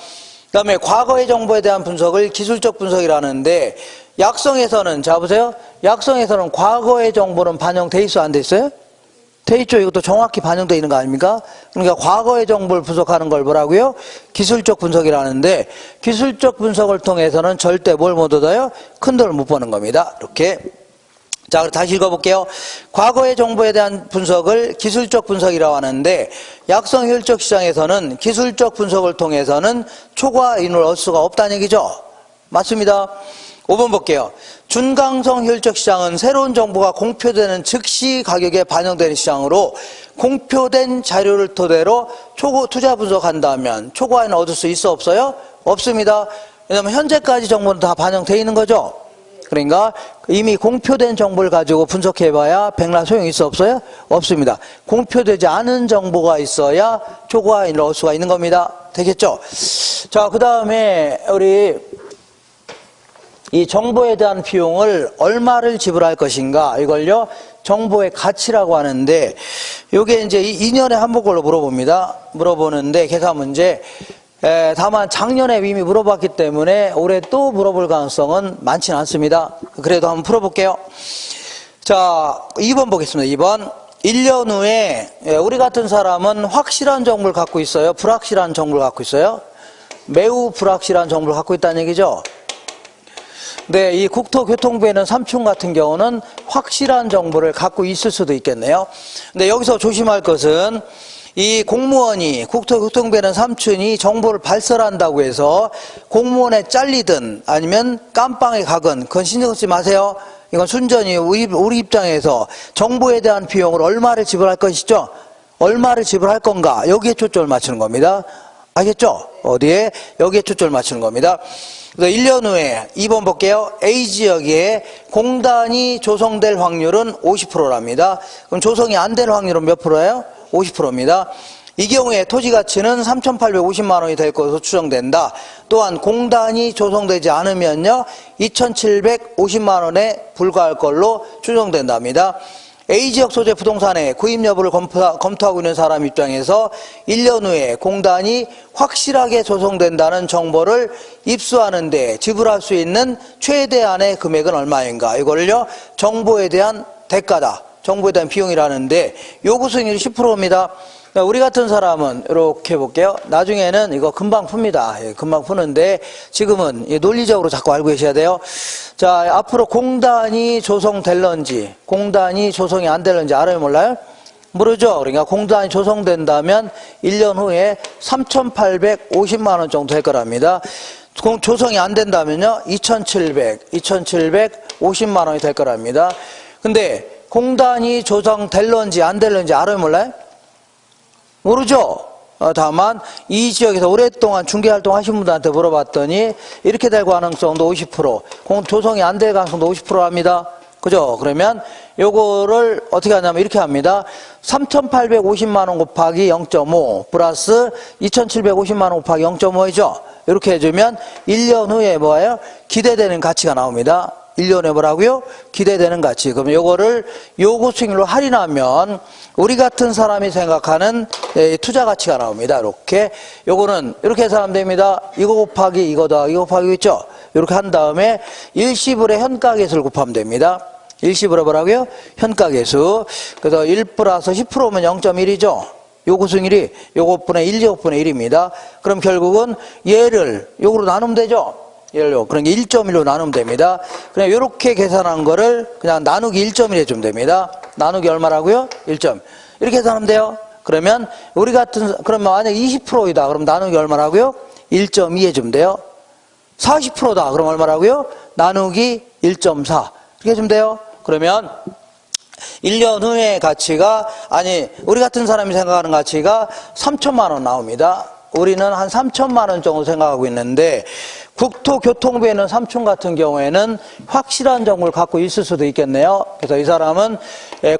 그 다음에 과거의 정보에 대한 분석을 기술적 분석이라는데 약성에서는, 자 보세요. 약성에서는 과거의 정보는 반영돼 있어 안 돼 있어요? 돼 있죠. 이것도 정확히 반영되어 있는 거 아닙니까? 그러니까 과거의 정보를 분석하는 걸 뭐라고요? 기술적 분석이라는데 기술적 분석을 통해서는 절대 뭘 못 얻어요? 큰 돈을 못 버는 겁니다. 이렇게. 자, 다시 읽어볼게요. 과거의 정보에 대한 분석을 기술적 분석이라고 하는데 약성 효율적 시장에서는 기술적 분석을 통해서는 초과인을 얻을 수가 없다는 얘기죠. 맞습니다. 5번 볼게요. 준강성 효율적 시장은 새로운 정보가 공표되는 즉시 가격에 반영되는 시장으로 공표된 자료를 토대로 투자 분석한다면 초과인을 얻을 수 있어 없어요? 없습니다. 왜냐하면 현재까지 정보는 다 반영되어 있는 거죠. 그러니까 이미 공표된 정보를 가지고 분석해봐야 백날 소용이 있어 없어요? 없습니다. 공표되지 않은 정보가 있어야 초과인을 얻을 수가 있는 겁니다. 되겠죠? 자, 그 다음에 우리 이 정보에 대한 비용을 얼마를 지불할 것인가, 이걸요 정보의 가치라고 하는데 이게 이제 2년에 한 번 걸로 물어보는데 계산 문제. 다만 작년에 이미 물어봤기 때문에 올해 또 물어볼 가능성은 많지는 않습니다. 그래도 한번 풀어볼게요. 자, 2번 보겠습니다. 2번. 1년 후에 우리 같은 사람은 확실한 정보를 갖고 있어요? 불확실한 정보를 갖고 있어요? 매우 불확실한 정보를 갖고 있다는 얘기죠. 네, 이 국토교통부에는 삼촌 같은 경우는 확실한 정보를 갖고 있을 수도 있겠네요. 근데 여기서 조심할 것은 이 공무원이, 국토교통부에는 삼촌이 정보를 발설한다고 해서 공무원에 잘리든 아니면 깜빵에 가건 그건 신경 쓰지 마세요. 이건 순전히 우리 입장에서 정보에 대한 비용을 얼마를 지불할 것이죠? 얼마를 지불할 건가? 여기에 초점을 맞추는 겁니다. 알겠죠? 어디에? 여기에 초점을 맞추는 겁니다. 그래서 1년 후에 2번 볼게요. A지역에 공단이 조성될 확률은 50%랍니다. 그럼 조성이 안 될 확률은 몇 프로예요? 50%입니다. 이 경우에 토지 가치는 3,850만 원이 될 것으로 추정된다. 또한 공단이 조성되지 않으면요 2,750만 원에 불과할 걸로 추정된답니다. A지역 소재 부동산의 구입 여부를 검토하고 있는 사람 입장에서 1년 후에 공단이 확실하게 조성된다는 정보를 입수하는 데 지불할 수 있는 최대한의 금액은 얼마인가? 이거를요 정보에 대한 대가다. 정보에 대한 비용이라는데 요구 수익률이 10%입니다. 우리 같은 사람은 이렇게 볼게요. 나중에는 이거 금방 풉니다. 금방 푸는데 지금은 논리적으로 자꾸 알고 계셔야 돼요. 자, 앞으로 공단이 조성될런지 공단이 조성이 안 될런지 알아요 몰라요? 모르죠. 그러니까 공단이 조성된다면 1년 후에 3,850만 원 정도 될 거랍니다. 조성이 안 된다면요 2,750만 원이 될 거랍니다. 근데 공단이 조성될런지 안 될런지 알아요 몰라요? 모르죠. 다만 이 지역에서 오랫동안 중개활동 하신 분들한테 물어봤더니 이렇게 될 가능성도 50%, 조성이 안 될 가능성도 50%합니다. 그죠? 그러면 요거를 어떻게 하냐면 이렇게 합니다. 3,850만 원 곱하기 0.5 플러스 2,750만 원 곱하기 0.5이죠. 이렇게 해주면 1년 후에 뭐예요? 기대되는 가치가 나옵니다. 1년에 뭐라고요? 기대되는 가치. 그럼 요거를 요구 수익률로 할인하면 우리 같은 사람이 생각하는 투자 가치가 나옵니다. 이렇게. 요거는 이렇게 해서 하면 됩니다. 이거 곱하기 이거 더하기 이거 곱하기 있죠? 이렇게 한 다음에 일시불의 현가계수를 곱하면 됩니다. 일시불의 뭐라고요? 현가계수. 그래서 1 플러스 10%면 0.1이죠? 요구 수익률이 요것분의 1, 요것분의 1입니다. 그럼 결국은 얘를 요거로 나누면 되죠? 얘를요. 그러니까 1.1로 나누면 됩니다. 그냥 이렇게 계산한 거를 그냥 나누기 1.1 해주면 됩니다. 나누기 얼마라고요? 1점. 이렇게 계산하면 돼요. 그러면 우리 같은, 그러면 만약 20%이다. 그럼 나누기 얼마라고요? 1.2 해주면 돼요. 40%다. 그럼 얼마라고요? 나누기 1.4. 이렇게 해주면 돼요. 그러면 1년 후의 가치가, 아니, 우리 같은 사람이 생각하는 가치가 3천만 원 나옵니다. 우리는 한 3천만 원 정도 생각하고 있는데 국토교통부에는 삼촌 같은 경우에는 확실한 정보를 갖고 있을 수도 있겠네요. 그래서 이 사람은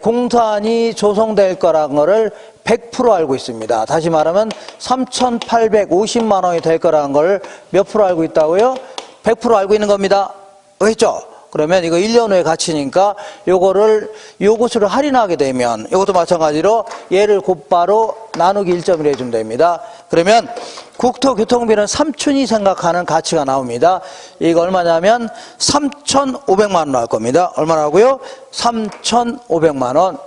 공단이 조성될 거라는 거를 100% 알고 있습니다. 다시 말하면 3,850만 원이 될 거라는 걸 몇 프로 알고 있다고요? 100% 알고 있는 겁니다. 알겠죠? 그러면 이거 1년 후의 가치니까 요거를 요것으로 할인하게 되면 이것도 마찬가지로 얘를 곧바로 나누기 1.1 해주면 됩니다. 그러면 국토교통부는 삼촌이 생각하는 가치가 나옵니다. 이거 얼마냐면 3,500만 원 나올 겁니다. 얼마라고요? 3,500만 원.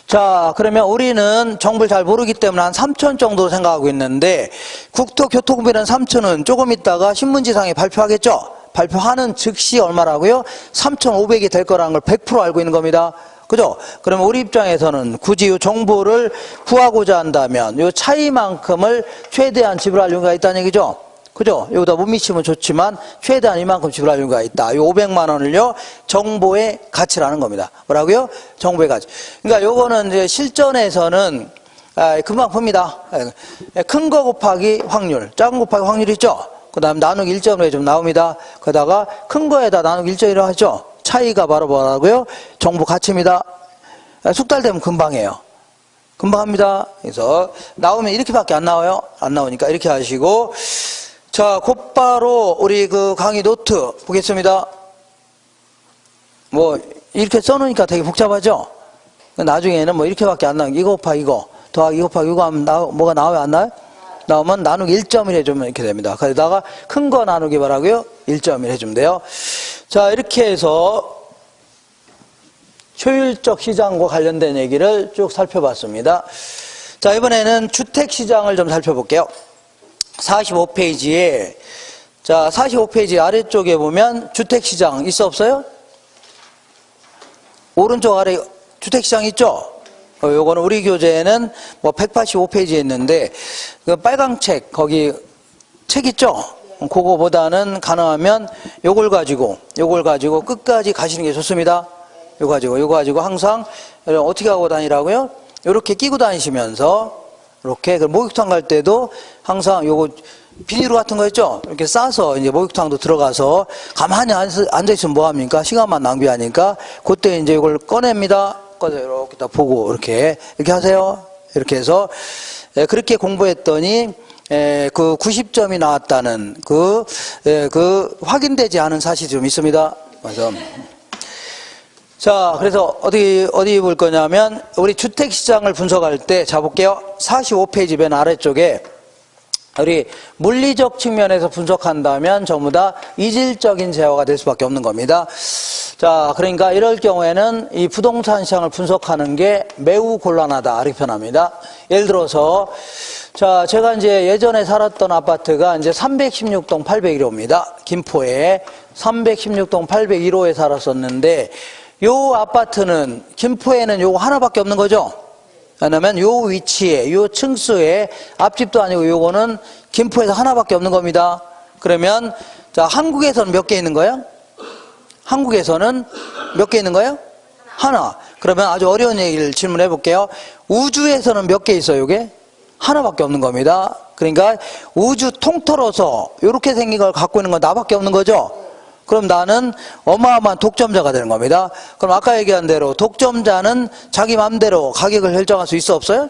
자, 그러면 우리는 정보를 잘 모르기 때문에 한 3천 정도 생각하고 있는데 국토교통부는 3천은 조금 있다가 신문지상에 발표하겠죠? 발표하는 즉시 얼마라고요? 3,500이 될 거라는 걸 100% 알고 있는 겁니다. 그죠? 그러면 우리 입장에서는 굳이 이 정보를 구하고자 한다면 이 차이만큼을 최대한 지불할 이유가 있다는 얘기죠? 그죠? 여기다 못 미치면 좋지만 최대한 이만큼 지불할 이유가 있다. 이 500만 원을요, 정보의 가치라는 겁니다. 뭐라고요? 정보의 가치. 그러니까 요거는 이제 실전에서는 금방 풉니다. 큰 거 곱하기 확률, 작은 거 곱하기 확률 있죠? 그 다음 나누기 1.1에 좀 나옵니다. 그러다가 큰 거에다 나누기 1.1을 하죠. 차이가 바로 뭐라고요? 정보 가치입니다. 숙달 되면 금방 해요. 금방 합니다. 그래서 나오면 이렇게밖에 안 나와요. 안 나오니까 이렇게 하시고, 자, 곧바로 우리 그 강의 노트 보겠습니다. 뭐 이렇게 써놓으니까 되게 복잡하죠? 나중에는 뭐 이렇게밖에 안 나와요. 이거 곱하기 이거 더하기 이거 곱하기 이거 하면 뭐가 나와요? 안 나와요? 나오면 나누기 1.1 해주면 이렇게 됩니다. 거기다가 큰 거 나누기 뭐라고요? 1.1 해주면 돼요. 자, 이렇게 해서 효율적 시장과 관련된 얘기를 쭉 살펴봤습니다. 자, 이번에는 주택시장을 좀 살펴볼게요. 45페이지에, 자, 45페이지 아래쪽에 보면 주택시장 있어 없어요? 오른쪽 아래 주택시장 있죠? 요거는 우리 교재에는 뭐 185페이지에 있는데, 그 빨강 책, 거기 책 있죠? 그거보다는 가능하면 요걸 가지고 끝까지 가시는 게 좋습니다. 요거 가지고 항상 어떻게 하고 다니라고요? 요렇게 끼고 다니시면서 이렇게. 목욕탕 갈 때도 항상 요거 비닐로 같은 거 있죠? 이렇게 싸서 이제 목욕탕도 들어가서 가만히 앉아있으면 뭐합니까? 시간만 낭비하니까 그때 이제 이걸 꺼냅니다. 꺼내 이렇게 딱 보고 이렇게 하세요. 이렇게 해서 그렇게 공부했더니 그 90점이 나왔다는 그 확인되지 않은 사실이 좀 있습니다. 그래서 자, 그래서 어디 볼 거냐면 우리 주택시장을 분석할 때 자 볼게요. 45페이지 맨 아래쪽에 우리 물리적 측면에서 분석한다면 전부 다 이질적인 제어가 될 수밖에 없는 겁니다. 자, 그러니까 이럴 경우에는 이 부동산 시장을 분석하는 게 매우 곤란하다 이렇게 표현합니다. 예를 들어서 자, 제가 이제 예전에 살았던 아파트가 이제 316동 801호입니다. 김포에 316동 801호에 살았었는데 요 아파트는 김포에는 요거 하나밖에 없는 거죠. 왜냐면 요 위치에 요 층수에 앞집도 아니고 요거는 김포에서 하나밖에 없는 겁니다. 그러면 자, 한국에서는 몇 개 있는 거예요? 한국에서는 몇 개 있는 거예요? 하나. 그러면 아주 어려운 얘기를 질문해 볼게요. 우주에서는 몇 개 있어요? 요게 하나밖에 없는 겁니다. 그러니까 우주 통틀어서 이렇게 생긴 걸 갖고 있는 건 나밖에 없는 거죠. 그럼 나는 어마어마한 독점자가 되는 겁니다. 그럼 아까 얘기한 대로 독점자는 자기 마음대로 가격을 결정할 수 있어 없어요?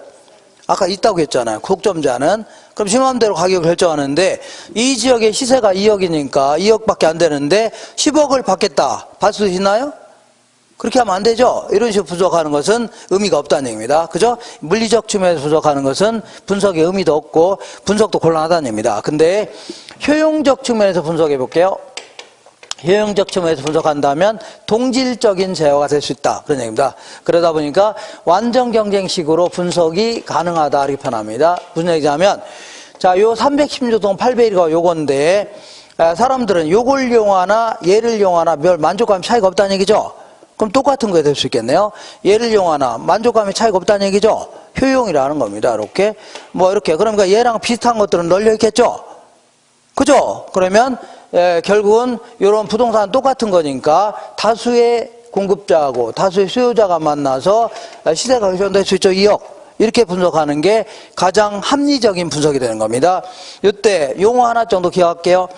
아까 있다고 했잖아요. 독점자는. 그럼 지 마음대로 가격을 결정하는데 이 지역의 시세가 2억이니까 2억밖에 안 되는데 10억을 받겠다. 받을 수 있나요? 그렇게 하면 안 되죠. 이런 식으로 분석하는 것은 의미가 없다는 얘기입니다. 그죠? 물리적 측면에서 분석하는 것은 분석에 의미도 없고 분석도 곤란하다는 얘기입니다. 근데 효용적 측면에서 분석해 볼게요. 효용적 측면에서 분석한다면 동질적인 제어가 될 수 있다. 그런 얘기입니다. 그러다 보니까 완전 경쟁식으로 분석이 가능하다. 이렇게 표현합니다. 무슨 얘기냐면 자, 요 316동 801호가 요건데 사람들은 요걸 이용하나 얘를 이용하나 별 만족감 차이가 없다는 얘기죠. 그럼 똑같은 거에 될 수 있겠네요. 얘를 이용하나 만족감이 차이가 없다는 얘기죠. 효용이라는 겁니다. 이렇게 뭐 이렇게 그러니까 얘랑 비슷한 것들은 널려 있겠죠. 그죠? 그러면 결국은 이런 부동산은 똑같은 거니까 다수의 공급자하고 다수의 수요자가 만나서 시세가 결정될 수 있죠. 2억. 이렇게 분석하는 게 가장 합리적인 분석이 되는 겁니다. 이때 용어 하나 정도 기억할게요.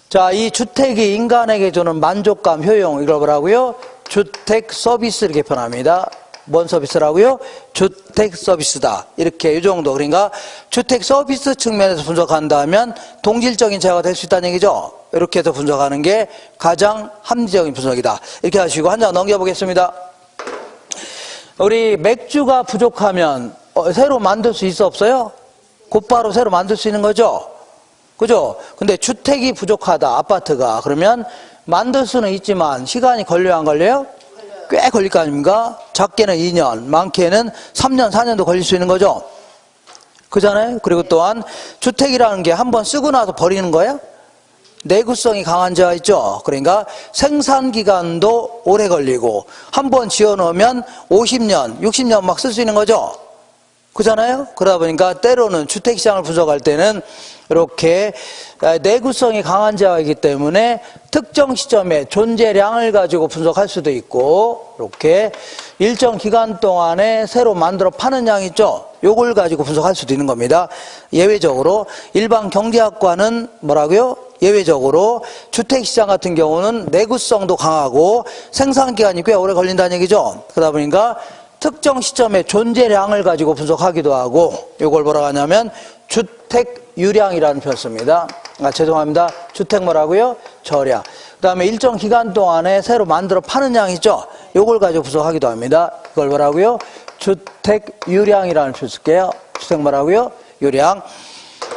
자, 이 주택이 인간에게 주는 만족감, 효용, 이걸 뭐라고요? 주택 서비스 이렇게 표현합니다. 뭔 서비스라고요? 주택 서비스다. 이렇게 이 정도. 그러니까 주택 서비스 측면에서 분석한다면 동질적인 제어가 될 수 있다는 얘기죠. 이렇게 해서 분석하는 게 가장 합리적인 분석이다. 이렇게 하시고 한 장 넘겨보겠습니다. 우리 맥주가 부족하면 새로 만들 수 있어 없어요? 곧바로 새로 만들 수 있는 거죠. 그죠? 근데 주택이 부족하다. 아파트가. 그러면 만들 수는 있지만 시간이 걸려요 안 걸려요? 꽤 걸릴 거 아닙니까? 작게는 2년, 많게는 3년, 4년도 걸릴 수 있는 거죠. 그잖아요? 그리고 또한 주택이라는 게 한번 쓰고 나서 버리는 거예요? 내구성이 강한 제가 있죠. 그러니까 생산기간도 오래 걸리고 한번 지어놓으면 50년, 60년 막 쓸 수 있는 거죠. 그잖아요? 그러다 보니까 때로는 주택시장을 분석할 때는 이렇게 내구성이 강한 제약이기 때문에 특정 시점에 존재량을 가지고 분석할 수도 있고 이렇게 일정 기간 동안에 새로 만들어 파는 양 있죠? 요걸 가지고 분석할 수도 있는 겁니다. 예외적으로 일반 경제학과는 뭐라고요? 예외적으로 주택시장 같은 경우는 내구성도 강하고 생산기간이 꽤 오래 걸린다는 얘기죠. 그러다 보니까 특정 시점에 존재량을 가지고 분석하기도 하고 이걸 뭐라고 하냐면 주택 유량이라는 표현을 씁니다. 죄송합니다. 주택 뭐라고요? 저량. 그 다음에 일정 기간 동안에 새로 만들어 파는 양 있죠? 이걸 가지고 분석하기도 합니다. 그걸 뭐라고요? 주택 유량이라는 표현을 쓸게요. 주택 뭐라고요? 유량.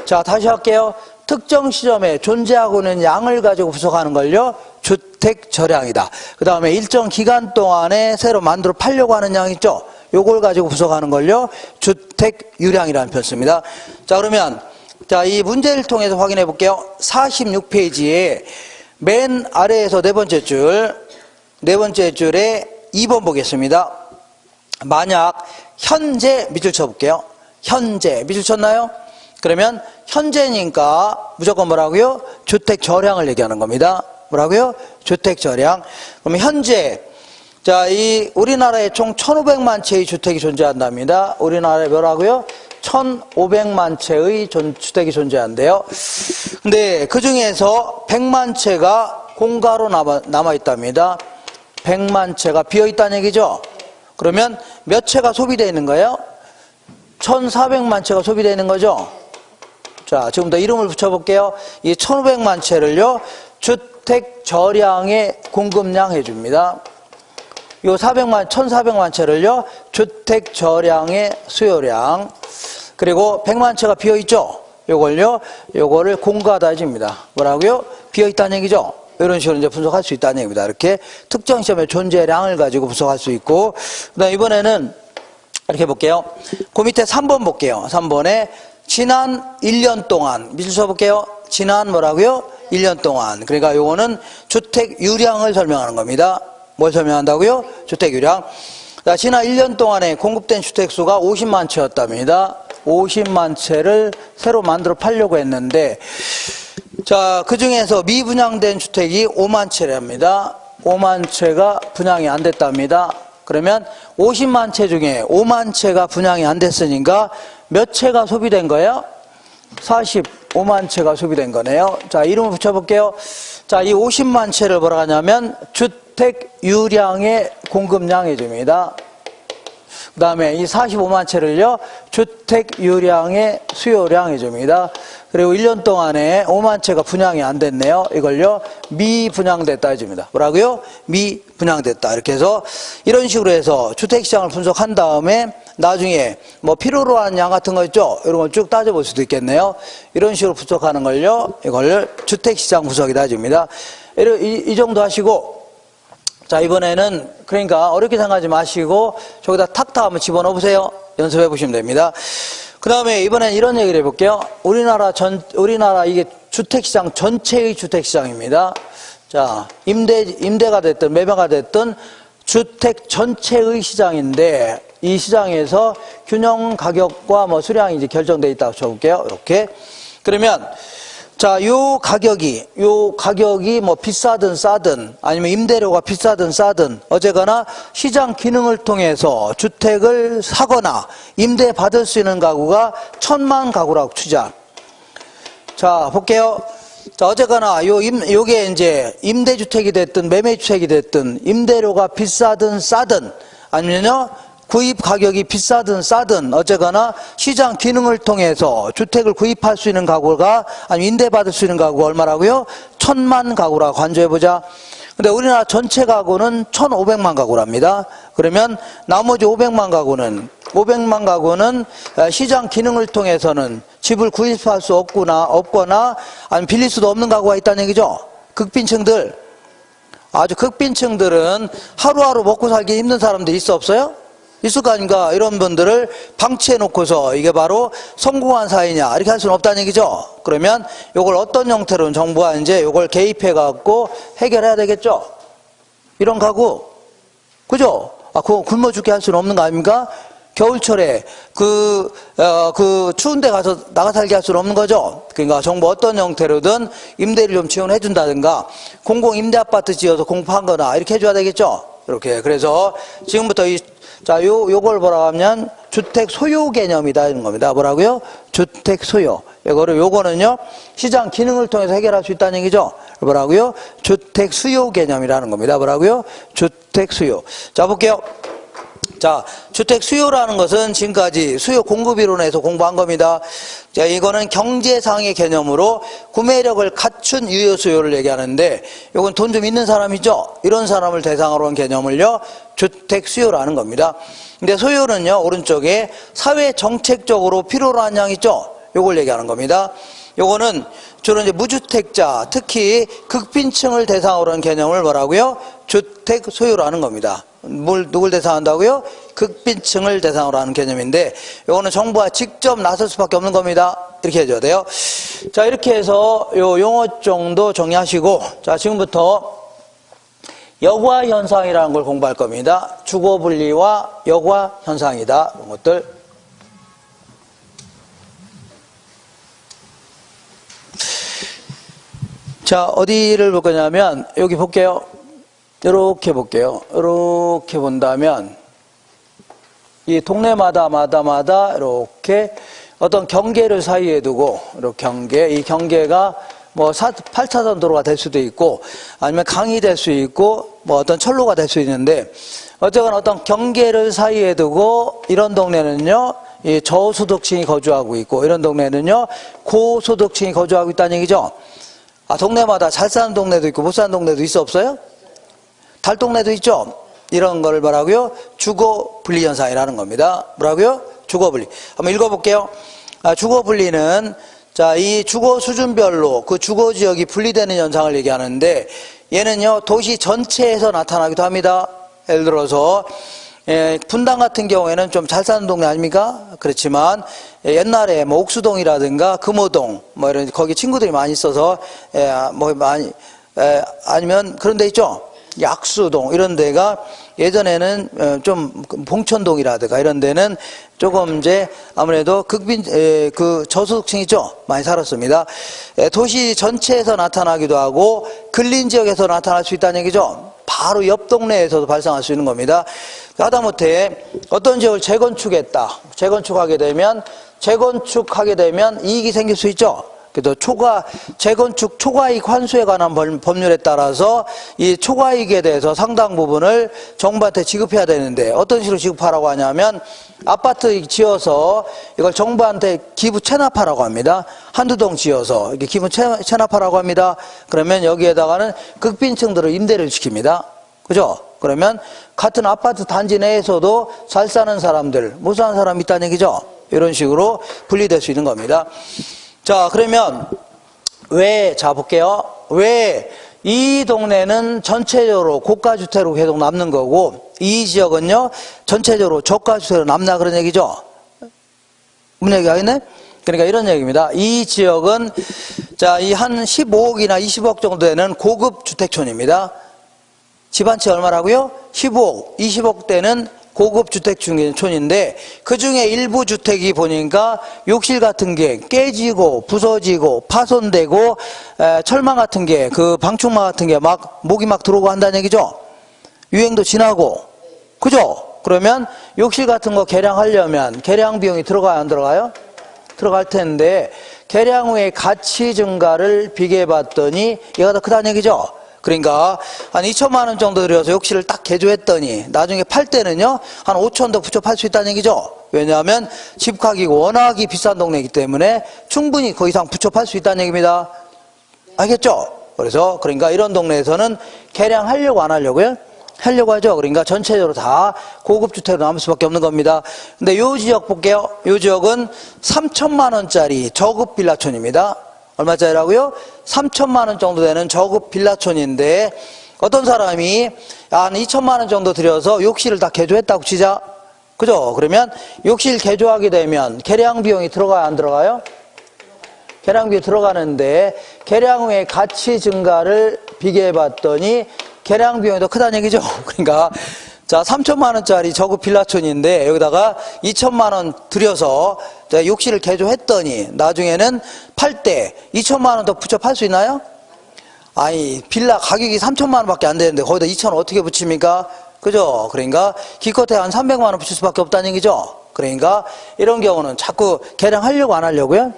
자, 다시 할게요. 특정 시점에 존재하고 있는 양을 가지고 분석하는 걸요. 주택 저량이다. 그 다음에 일정 기간 동안에 새로 만들어 팔려고 하는 양 있죠? 요걸 가지고 분석하는 걸요. 주택 유량이라는 표현 씁니다. 자, 그러면 자, 이 문제를 통해서 확인해 볼게요. 46페이지에 맨 아래에서 네 번째 줄에 2번 보겠습니다. 만약 현재 밑줄 쳐볼게요. 현재 밑줄 쳤나요? 그러면 현재니까 무조건 뭐라고요? 주택 저량을 얘기하는 겁니다. 뭐라고요? 주택 저량. 그럼 현재 자, 이 우리나라에 총 1,500만 채의 주택이 존재한답니다. 우리나라에 뭐라고요? 1,500만 채의 주택이 존재한대요. 근데 그 중에서 100만 채가 공가로 남아있답니다. 100만 채가 비어있다는 얘기죠. 그러면 몇 채가 소비되어 있는 거예요? 1,400만 채가 소비되어 있는 거죠. 자, 지금부터 이름을 붙여볼게요. 이 1,500만 채를요, 주택 저량의 공급량 해줍니다. 요 1,400만 채를요, 주택 저량의 수요량. 그리고 100만 채가 비어있죠? 요거를 공가다 해줍니다. 뭐라고요? 비어있다는 얘기죠? 이런 식으로 이제 분석할 수 있다는 얘기입니다. 이렇게 특정 시험의 존재량을 가지고 분석할 수 있고, 그 다음 이번에는 이렇게 볼게요. 그 밑에 3번 볼게요. 3번에 지난 1년 동안, 밑줄 쳐볼게요. 지난 뭐라고요? 1년 동안. 그러니까 요거는 주택 유량을 설명하는 겁니다. 뭘 설명한다고요? 주택 유량. 자, 지난 1년 동안에 공급된 주택수가 50만 채였답니다. 50만 채를 새로 만들어 팔려고 했는데, 자, 그 중에서 미분양된 주택이 5만 채랍니다. 5만 채가 분양이 안 됐답니다. 그러면 50만 채 중에 5만 채가 분양이 안 됐으니까 몇 채가 소비된 거예요? 45만 채가 소비된 거네요. 자, 이름을 붙여볼게요. 자, 이 50만 채를 뭐라 하냐면 주택 유량의 공급량 해줍니다. 그 다음에 이 45만 채를요, 주택 유량의 수요량 해줍니다. 그리고 1년 동안에 5만 채가 분양이 안 됐네요. 이걸요, 미분양됐다 해줍니다. 뭐라고요? 미분양됐다. 이렇게 해서 이런 식으로 해서 주택시장을 분석한 다음에 나중에 뭐 필요로 하는 양 같은 거 있죠? 이런 걸 쭉 따져볼 수도 있겠네요. 이런 식으로 분석하는 걸요, 이걸 주택시장 분석이다 해줍니다. 이 정도 하시고, 자, 이번에는 그러니까 어렵게 생각하지 마시고 저기다 탁탁 한번 집어넣어 보세요. 연습해 보시면 됩니다. 그 다음에 이번엔 이런 얘기를 해볼게요. 우리나라 이게 주택시장 전체의 주택시장입니다. 자, 임대가 됐든 매매가 됐든 주택 전체의 시장인데 이 시장에서 균형 가격과 뭐 수량이 이제 결정되어 있다고 쳐볼게요. 이렇게. 그러면 자, 요 가격이 뭐 비싸든 싸든 아니면 임대료가 비싸든 싸든 어쨌거나 시장 기능을 통해서 주택을 사거나 임대 받을 수 있는 가구가 1,000만 가구라고 추자. 자, 볼게요. 자, 어쨌거나 요게 이제 임대주택이 됐든 매매주택이 됐든 임대료가 비싸든 싸든 아니면요 구입 가격이 비싸든 싸든 어쨌거나 시장 기능을 통해서 주택을 구입할 수 있는 가구가 아니면 임대받을 수 있는 가구가 얼마라고요? 1,000만 가구라고 간주해보자. 근데 우리나라 전체 가구는 1,500만 가구랍니다. 그러면 나머지 500만 가구는 시장 기능을 통해서는 집을 구입할 수 없거나 아니면 빌릴 수도 없는 가구가 있다는 얘기죠. 극빈층들, 아주 극빈층들은 하루하루 먹고 살기 힘든 사람들이 있어 없어요? 있을 거 아닌가. 이런 분들을 방치해 놓고서 이게 바로 성공한 사회냐 이렇게 할 수는 없다는 얘기죠. 그러면 이걸 어떤 형태로는 정부가 이제 이걸 개입해 갖고 해결해야 되겠죠. 이런 가구, 그죠? 그거 굶어 죽게 할 수는 없는 거 아닙니까? 겨울철에 그 추운 데 가서 나가 살게 할 수는 없는 거죠. 그러니까 정부 어떤 형태로든 임대를 좀 지원해 준다든가 공공 임대 아파트 지어서 공급하거나 이렇게 해줘야 되겠죠. 이렇게. 그래서 지금부터 자, 요걸 뭐라고 하면 주택 소요 개념이다 이런 겁니다. 뭐라고요? 주택 소요. 요거는요, 시장 기능을 통해서 해결할 수 있다는 얘기죠. 뭐라고요? 주택 수요 개념이라는 겁니다. 뭐라고요? 주택 수요. 자, 볼게요. 자, 주택 수요라는 것은 지금까지 수요 공급 이론에서 공부한 겁니다. 자, 이거는 경제상의 개념으로 구매력을 갖춘 유효 수요를 얘기하는데, 이건 돈 좀 있는 사람이죠? 이런 사람을 대상으로 한 개념을요, 주택 수요라는 겁니다. 근데 소요는요, 오른쪽에 사회 정책적으로 필요로 한 양 있죠? 요걸 얘기하는 겁니다. 요거는 주로 이제 무주택자, 특히 극빈층을 대상으로 한 개념을 뭐라고요? 주택 소요라는 겁니다. 누굴 대상한다고요? 극빈층을 대상으로 하는 개념인데, 요거는 정부가 직접 나설 수밖에 없는 겁니다. 이렇게 해줘야 돼요. 자, 이렇게 해서 요 용어 정도 정리하시고, 자, 지금부터 여과 현상이라는 걸 공부할 겁니다. 주거 분리와 여과 현상이다. 이런 것들. 자, 어디를 볼 거냐면, 여기 볼게요. 이렇게 볼게요. 이렇게 본다면, 이 동네마다 이렇게 어떤 경계를 사이에 두고 이렇게 이 경계가 뭐 8차선 도로가 될 수도 있고 아니면 강이 될 수 있고 뭐 어떤 철로가 될 수 있는데 어쨌거나 어떤 경계를 사이에 두고 이런 동네는요 이 저소득층이 거주하고 있고 이런 동네는요 고소득층이 거주하고 있다는 얘기죠. 아, 동네마다 잘 사는 동네도 있고 못 사는 동네도 있어 없어요? 달동네도 있죠. 이런 걸 뭐라고요? 주거분리 현상이라는 겁니다. 뭐라고요? 주거분리. 한번 읽어볼게요. 주거분리는 자, 이 주거 수준별로 그 주거 지역이 분리되는 현상을 얘기하는데 얘는요 도시 전체에서 나타나기도 합니다. 예를 들어서 분당 같은 경우에는 좀 잘 사는 동네 아닙니까? 그렇지만 옛날에 뭐 옥수동이라든가 금호동 뭐 이런 거기 친구들이 많이 있어서 뭐 많이 아니면 그런 데 있죠. 약수동 이런 데가 예전에는 좀 봉천동이라든가 이런 데는 조금 이제 아무래도 그 저소득층이죠 많이 살았습니다. 도시 전체에서 나타나기도 하고 근린 지역에서 나타날 수 있다는 얘기죠. 바로 옆 동네에서도 발생할 수 있는 겁니다. 하다못해 어떤 지역을 재건축하게 되면 이익이 생길 수 있죠. 그래서 재건축 초과이익 환수에 관한 법률에 따라서 이 초과이익에 대해서 상당 부분을 정부한테 지급해야 되는데 어떤 식으로 지급하라고 하냐면 아파트 지어서 이걸 정부한테 기부 체납하라고 합니다. 한두 동 지어서 이렇게 기부 체납하라고 합니다. 그러면 여기에다가는 극빈층들을 임대를 시킵니다. 그죠? 그러면 같은 아파트 단지 내에서도 잘 사는 사람들, 못 사는 사람이 있다는 얘기죠. 이런 식으로 분리될 수 있는 겁니다. 자, 그러면 볼게요. 왜 이 동네는 전체적으로 고가주택으로 계속 남는 거고 이 지역은요 전체적으로 저가주택으로 남나 그런 얘기죠. 무슨 얘기 하겠네? 그러니까 이런 얘기입니다. 이 지역은 자, 이 한 15억이나 20억 정도 되는 고급 주택촌입니다. 집 한 채 얼마라고요? 15억, 20억 대는 고급 주택 촌인데 그 중에 일부 주택이 보니까 욕실 같은 게 깨지고 부서지고 파손되고 철망 같은 게 그 방충망 같은 게 막 모기 막 들어오고 한다는 얘기죠. 유행도 지나고 그죠? 그러면 욕실 같은 거 개량하려면 개량 비용이 들어가요 안 들어가요? 들어갈 텐데 개량 후에 가치 증가를 비교해 봤더니 얘가 더 크다는 얘기죠. 그러니까 한 2천만 원 정도 들여서 욕실을 딱 개조했더니 나중에 팔 때는요 한 5천 더 붙여 팔 수 있다는 얘기죠. 왜냐하면 집 가격이 워낙이 비싼 동네이기 때문에 충분히 그 이상 붙여 팔 수 있다는 얘기입니다. 알겠죠? 그러니까 이런 동네에서는 개량하려고 안 하려고요? 하려고 하죠. 그러니까 전체적으로 다 고급 주택으로 남을 수밖에 없는 겁니다. 근데 요 지역 볼게요. 요 지역은 3천만 원짜리 저급 빌라촌입니다. 얼마짜리라고요? 3천만 원 정도 되는 저급 빌라촌인데 어떤 사람이 한 2천만 원 정도 들여서 욕실을 다 개조했다고 치자. 그죠? 그러면 욕실 개조하게 되면 개량 비용이 들어가요 안 들어가요? 개량 비용이 들어가는데 개량 후에 가치 증가를 비교해 봤더니 개량 비용이 더 크다는 얘기죠. 그러니까 자 3천만 원짜리 저급 빌라촌인데 여기다가 2천만 원 들여서 욕실을 개조했더니 나중에는 팔 때 2천만 원 더 붙여 팔 수 있나요? 아니 빌라 가격이 3천만 원밖에 안 되는데 거기다 2천 원 어떻게 붙입니까? 그죠? 그러니까 기껏해 한 300만 원 붙일 수밖에 없다는 얘기죠. 그러니까 이런 경우는 자꾸 개량하려고 안 하려고요?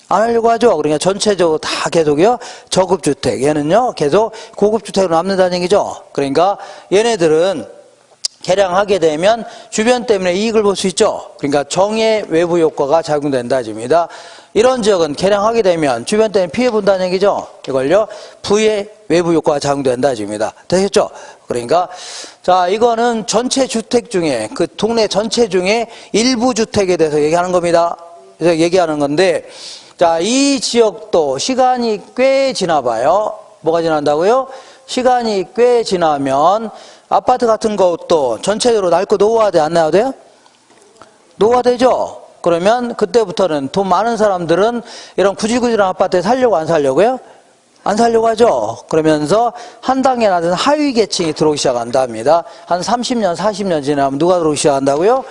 안 하려고 하죠. 그러니까 전체적으로 다 계속이요 저급 주택 얘는요 계속 고급 주택으로 남는다는 얘기죠. 그러니까 얘네들은 개량하게 되면 주변 때문에 이익을 볼 수 있죠. 그러니까 정의 외부 효과가 작용된다 집니다. 이런 지역은 개량하게 되면 주변 때문에 피해 본다는 얘기죠. 이걸요 부의 외부 효과가 작용된다 집니다. 되셨죠? 그러니까 자 이거는 전체 주택 중에 그 동네 전체 중에 일부 주택에 대해서 얘기하는 겁니다. 그래서 얘기하는 건데 자 이 지역도 시간이 꽤 지나 봐요. 뭐가 지난다고요? 시간이 꽤 지나면 아파트 같은 것도 전체적으로 낡고 노후화돼 안 나야 돼요? 노후화되죠? 그러면 그때부터는 돈 많은 사람들은 이런 구질구질한 아파트에 살려고 안 살려고요? 안 살려고 하죠. 그러면서 한 단계 낮은 하위 계층이 들어오기 시작한답니다. 한 30년, 40년 지나면 누가 들어오기 시작한다고요?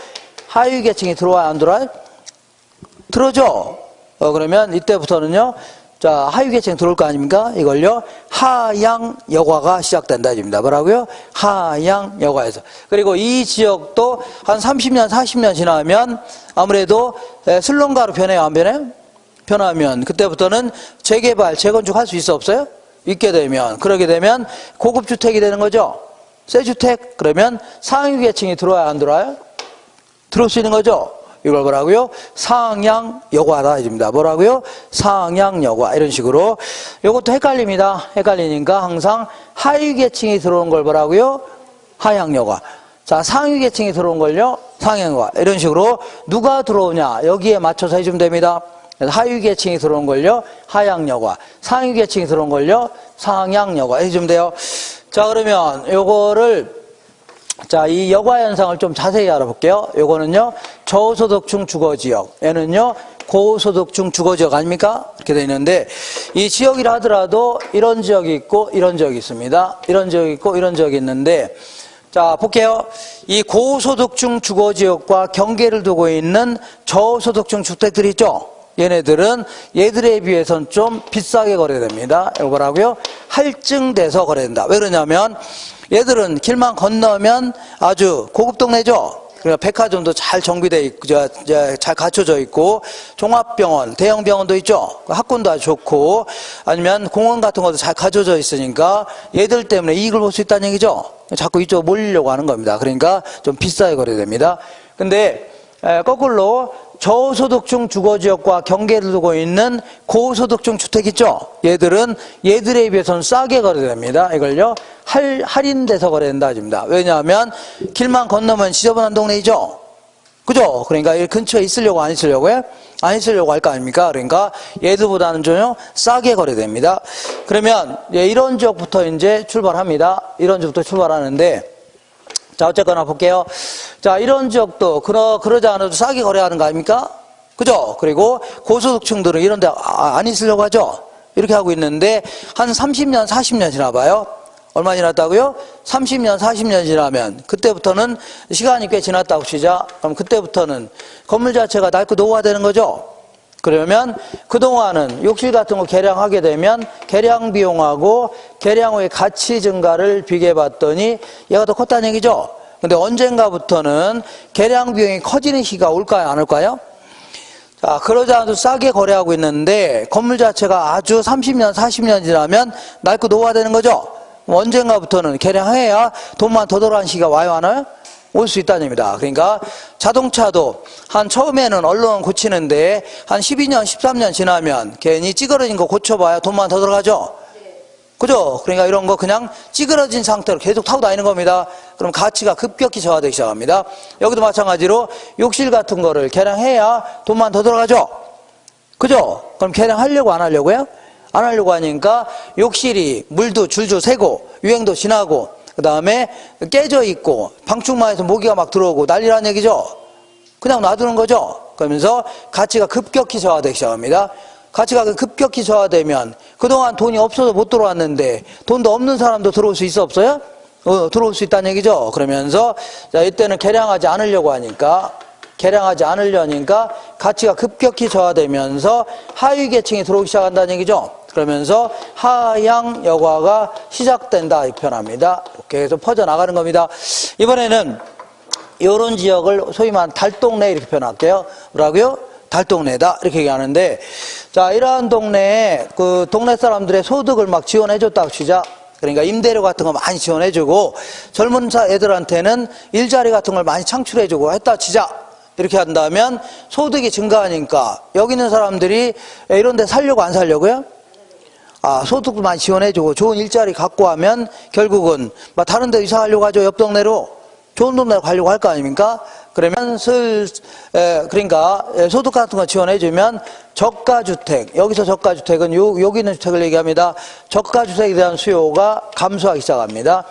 하위 계층이 들어와요, 안 들어와요? 들어오죠? 그러면 이때부터는요, 자, 하위계층 들어올 거 아닙니까? 이걸요, 하향여과가 시작된다, 입니다. 뭐라고요? 하향여과에서. 그리고 이 지역도 한 30년, 40년 지나면 아무래도 슬럼가로 변해요, 안 변해요? 변하면, 그때부터는 재개발, 재건축 할 수 있어, 없어요? 있게 되면, 그러게 되면 고급주택이 되는 거죠? 새 주택? 그러면 상위계층이 들어와야 안 들어와요? 들어올 수 있는 거죠? 이걸 뭐라고요? 상향여과다 입니다. 뭐라고요? 상향여과. 이런 식으로. 이것도 헷갈립니다. 헷갈리니까 항상 하위계층이 들어온 걸 뭐라고요? 하향여과. 자, 상위계층이 들어온 걸요? 상향여과. 이런 식으로 누가 들어오냐? 여기에 맞춰서 해주면 됩니다. 하위계층이 들어온 걸요? 하향여과. 상위계층이 들어온 걸요? 상향여과. 해주면 돼요. 자, 그러면 요거를 자, 이 여과 현상을 좀 자세히 알아볼게요. 요거는요, 저소득층 주거지역. 얘는요, 고소득층 주거지역 아닙니까? 이렇게 되어 있는데, 이 지역이라 하더라도 이런 지역이 있고, 이런 지역이 있습니다. 이런 지역이 있고, 이런 지역이 있는데, 자, 볼게요. 이 고소득층 주거지역과 경계를 두고 있는 저소득층 주택들이 있죠? 얘들에 비해서는 좀 비싸게 거래됩니다. 이거 뭐라고요? 할증돼서 거래된다. 왜 그러냐면, 얘들은 길만 건너면 아주 고급 동네죠. 그러니까 백화점도 잘 정비되어 있고, 잘 갖춰져 있고, 종합병원, 대형 병원도 있죠. 학군도 아주 좋고, 아니면 공원 같은 것도 잘 갖춰져 있으니까 얘들 때문에 이익을 볼 수 있다는 얘기죠. 자꾸 이쪽 몰리려고 하는 겁니다. 그러니까 좀 비싸게 거래됩니다. 근데 거꾸로 저소득층 주거지역과 경계를 두고 있는 고소득층 주택 있죠? 얘들에 비해서는 싸게 거래됩니다. 이걸요, 할인돼서 거래된다. 왜냐하면 길만 건너면 지저분한 동네이죠? 그죠? 그러니까 이 근처에 있으려고 안 있으려고요? 안 있으려고 할 거 아닙니까? 그러니까 얘들보다는 좀요, 싸게 거래됩니다. 그러면 이런 지역부터 이제 출발합니다. 이런 지역부터 출발하는데, 자, 어쨌거나 볼게요. 자, 이런 지역도 그러지 않아도 싸게 거래하는 거 아닙니까? 그죠? 그리고 고소득층들은 이런 데 안 있으려고 하죠? 이렇게 하고 있는데, 한 30년, 40년 지나봐요. 얼마 지났다고요? 30년, 40년 지나면, 그때부터는 시간이 꽤 지났다고 치자. 그럼 그때부터는 건물 자체가 낡고 노후화되는 거죠? 그러면 그동안은 욕실 같은 거 개량하게 되면 개량 비용하고 개량 후의 가치 증가를 비교해봤더니 얘가 더 컸다는 얘기죠. 근데 언젠가부터는 개량 비용이 커지는 시기가 올까요? 안 올까요? 자, 그러지 않아도 싸게 거래하고 있는데 건물 자체가 아주 30년, 40년 지나면 낡고 노후화되는 거죠. 언젠가부터는 개량해야 돈만 더 들어가는 시기가 와요, 안 와요? 올 수 있다는 얘기입니다. 그러니까 자동차도 처음에는 얼른 고치는데 한 12년, 13년 지나면 괜히 찌그러진 거 고쳐봐야 돈만 더 들어가죠? 그죠? 그러니까 이런 거 그냥 찌그러진 상태로 계속 타고 다니는 겁니다. 그럼 가치가 급격히 저하되기 시작합니다. 여기도 마찬가지로 욕실 같은 거를 개량해야 돈만 더 들어가죠? 그죠? 그럼 개량하려고 안 하려고요? 안 하려고 하니까 욕실이 물도 줄줄 새고 유행도 지나고 그 다음에 깨져 있고 방충망에서 모기가 막 들어오고 난리라는 얘기죠. 그냥 놔두는 거죠. 그러면서 가치가 급격히 저하되기 시작합니다. 가치가 급격히 저하되면 그동안 돈이 없어서 못 들어왔는데 돈도 없는 사람도 들어올 수 있어 없어요? 들어올 수 있다는 얘기죠. 그러면서 자, 이때는 개량하지 않으려고 하니까 가치가 급격히 저하되면서 하위 계층이 들어오기 시작한다는 얘기죠. 그러면서 하향여과가 시작된다 이렇게 표현합니다. 이렇게 해서 퍼져나가는 겁니다. 이번에는 이런 지역을 소위 말하는 달동네 이렇게 표현할게요. 뭐라고요? 달동네다 이렇게 얘기하는데, 자, 이러한 동네에 그 동네 사람들의 소득을 막 지원해줬다고 치자. 그러니까 임대료 같은 거 많이 지원해주고 젊은 애들한테는 일자리 같은 걸 많이 창출해주고 했다 치자. 이렇게 한다면 소득이 증가하니까 여기 있는 사람들이 이런 데 살려고 안 살려고요? 소득도 많이 지원해주고 좋은 일자리 갖고 하면 결국은 다른 데 이사하려고 하죠. 옆 동네로. 좋은 동네로 가려고 할 거 아닙니까? 그러면 그러니까 소득 같은 거 지원해주면 저가주택, 여기서 저가주택은 여기 있는 주택을 얘기합니다. 저가주택에 대한 수요가 감소하기 시작합니다.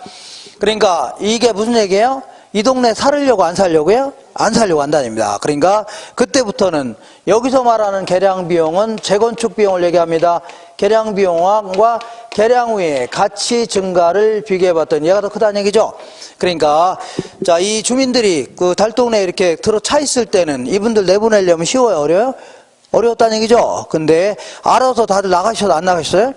그러니까 이게 무슨 얘기예요? 이 동네 살으려고 안 살려고요? 안 살려고 한다는 얘기입니다. 그러니까 그때부터는 여기서 말하는 개량 비용은 재건축 비용을 얘기합니다. 개량 비용과 개량 후에 가치 증가를 비교해봤더니 얘가 더 크다는 얘기죠. 그러니까 자, 이 주민들이 그 달동네에 이렇게 들어 차 있을 때는 이분들 내보내려면 쉬워요, 어려워요? 어려웠다는 얘기죠. 근데 알아서 다들 나가셔도 안 나가셨어요?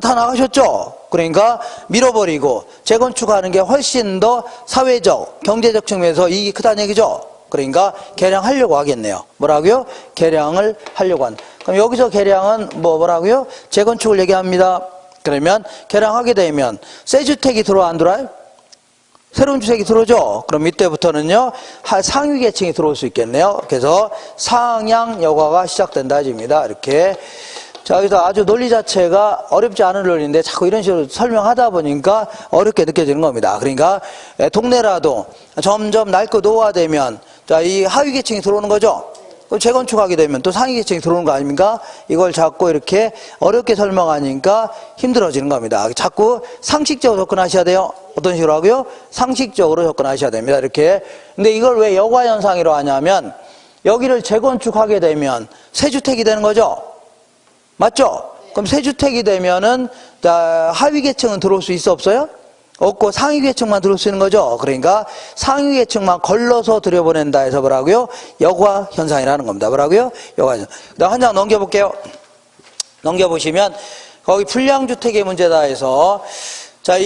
다 나가셨죠? 그러니까 밀어버리고 재건축하는 게 훨씬 더 사회적, 경제적 측면에서 이익이 크다는 얘기죠. 그러니까 개량하려고 하겠네요. 뭐라고요? 개량을 하려고 한다. 그럼 여기서 개량은 뭐라고요? 재건축을 얘기합니다. 그러면 개량하게 되면 새 주택이 들어와 안 들어와요? 새로운 주택이 들어오죠. 그럼 이때부터는요 상위 계층이 들어올 수 있겠네요. 그래서 상향 여과가 시작된다 입니다. 이렇게. 자, 여기서 아주 논리 자체가 어렵지 않은 논리인데 자꾸 이런 식으로 설명하다 보니까 어렵게 느껴지는 겁니다. 그러니까 동네라도 점점 낡고 노화되면 자, 이 하위 계층이 들어오는 거죠. 재건축하게 되면 또 상위 계층이 들어오는 거 아닙니까? 이걸 자꾸 이렇게 어렵게 설명하니까 힘들어지는 겁니다. 자꾸 상식적으로 접근하셔야 돼요. 어떤 식으로 하고요? 상식적으로 접근하셔야 됩니다. 이렇게. 근데 이걸 왜 여과현상이라고 하냐면 여기를 재건축하게 되면 새 주택이 되는 거죠. 맞죠? 그럼 새 주택이 되면은 하위 계층은 들어올 수 있어 없어요? 없고 상위 계층만 들어올 수 있는 거죠. 그러니까 상위 계층만 걸러서 들여보낸다 해서 뭐라고요? 여과 현상이라는 겁니다. 뭐라고요? 여과 현상. 그다음 한 장 넘겨볼게요. 넘겨보시면 거기 불량주택의 문제다 해서 자,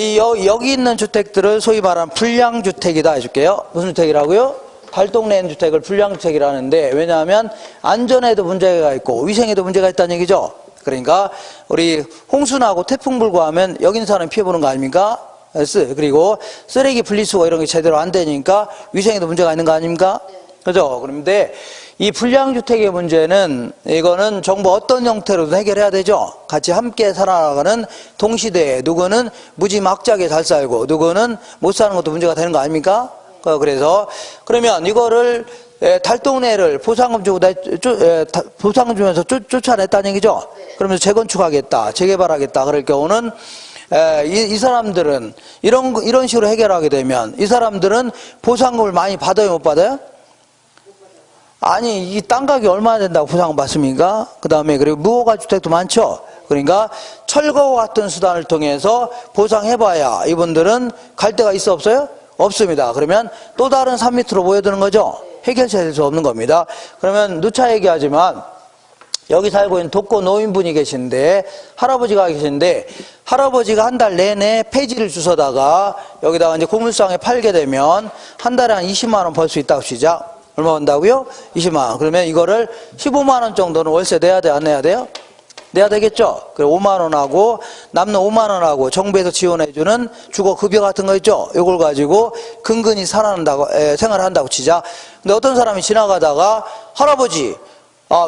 여기 있는 주택들을 소위 말하는 불량주택이다 해줄게요. 무슨 주택이라고요? 달동네 주택을 불량주택이라는데 왜냐하면 안전에도 문제가 있고 위생에도 문제가 있다는 얘기죠. 그러니까 우리 홍수나고 태풍 불고하면 여기 있는 사람이 피해보는 거 아닙니까? 그리고 쓰레기 분리수거 이런 게 제대로 안 되니까 위생에도 문제가 있는 거 아닙니까? 그죠? 그런데 이 불량주택의 문제는 이거는 정부 어떤 형태로든 해결해야 되죠. 같이 함께 살아가는 동시대에 누구는 무지막지하게 잘 살고 누구는 못 사는 것도 문제가 되는 거 아닙니까? 그래서 그러면 이거를 달동네를 보상금 주고 보상금 주면서 쫓아냈다는 얘기죠. 그러면서 재건축하겠다, 재개발하겠다 그럴 경우는 이 사람들은 이런 식으로 해결하게 되면 이 사람들은 보상금을 많이 받아요, 못 받아요? 아니, 이 땅 가격이 얼마나 된다고 보상금 받습니까? 그 다음에 그리고 무허가 주택도 많죠. 그러니까 철거와 같은 수단을 통해서 보상해봐야 이분들은 갈 데가 있어 없어요? 없습니다. 그러면 또 다른 산 밑으로 모여드는 거죠. 해결책이 될 수 없는 겁니다. 그러면 누차 얘기하지만 여기 살고 있는 독거 노인분이 계신데 할아버지가 계신데 할아버지가 한 달 내내 폐지를 주워다가 여기다가 이제 고물상에 팔게 되면 한 달에 한 20만 원 벌 수 있다고 시작. 얼마 번다고요? 20만 원. 그러면 이거를 15만 원 정도는 월세 내야 돼, 안 내야 돼요? 내야 되겠죠? 그래 5만 원하고 남는 5만 원하고 정부에서 지원해주는 주거급여 같은 거 있죠? 이걸 가지고 근근히 생활을 한다고 치자. 근데 어떤 사람이 지나가다가 할아버지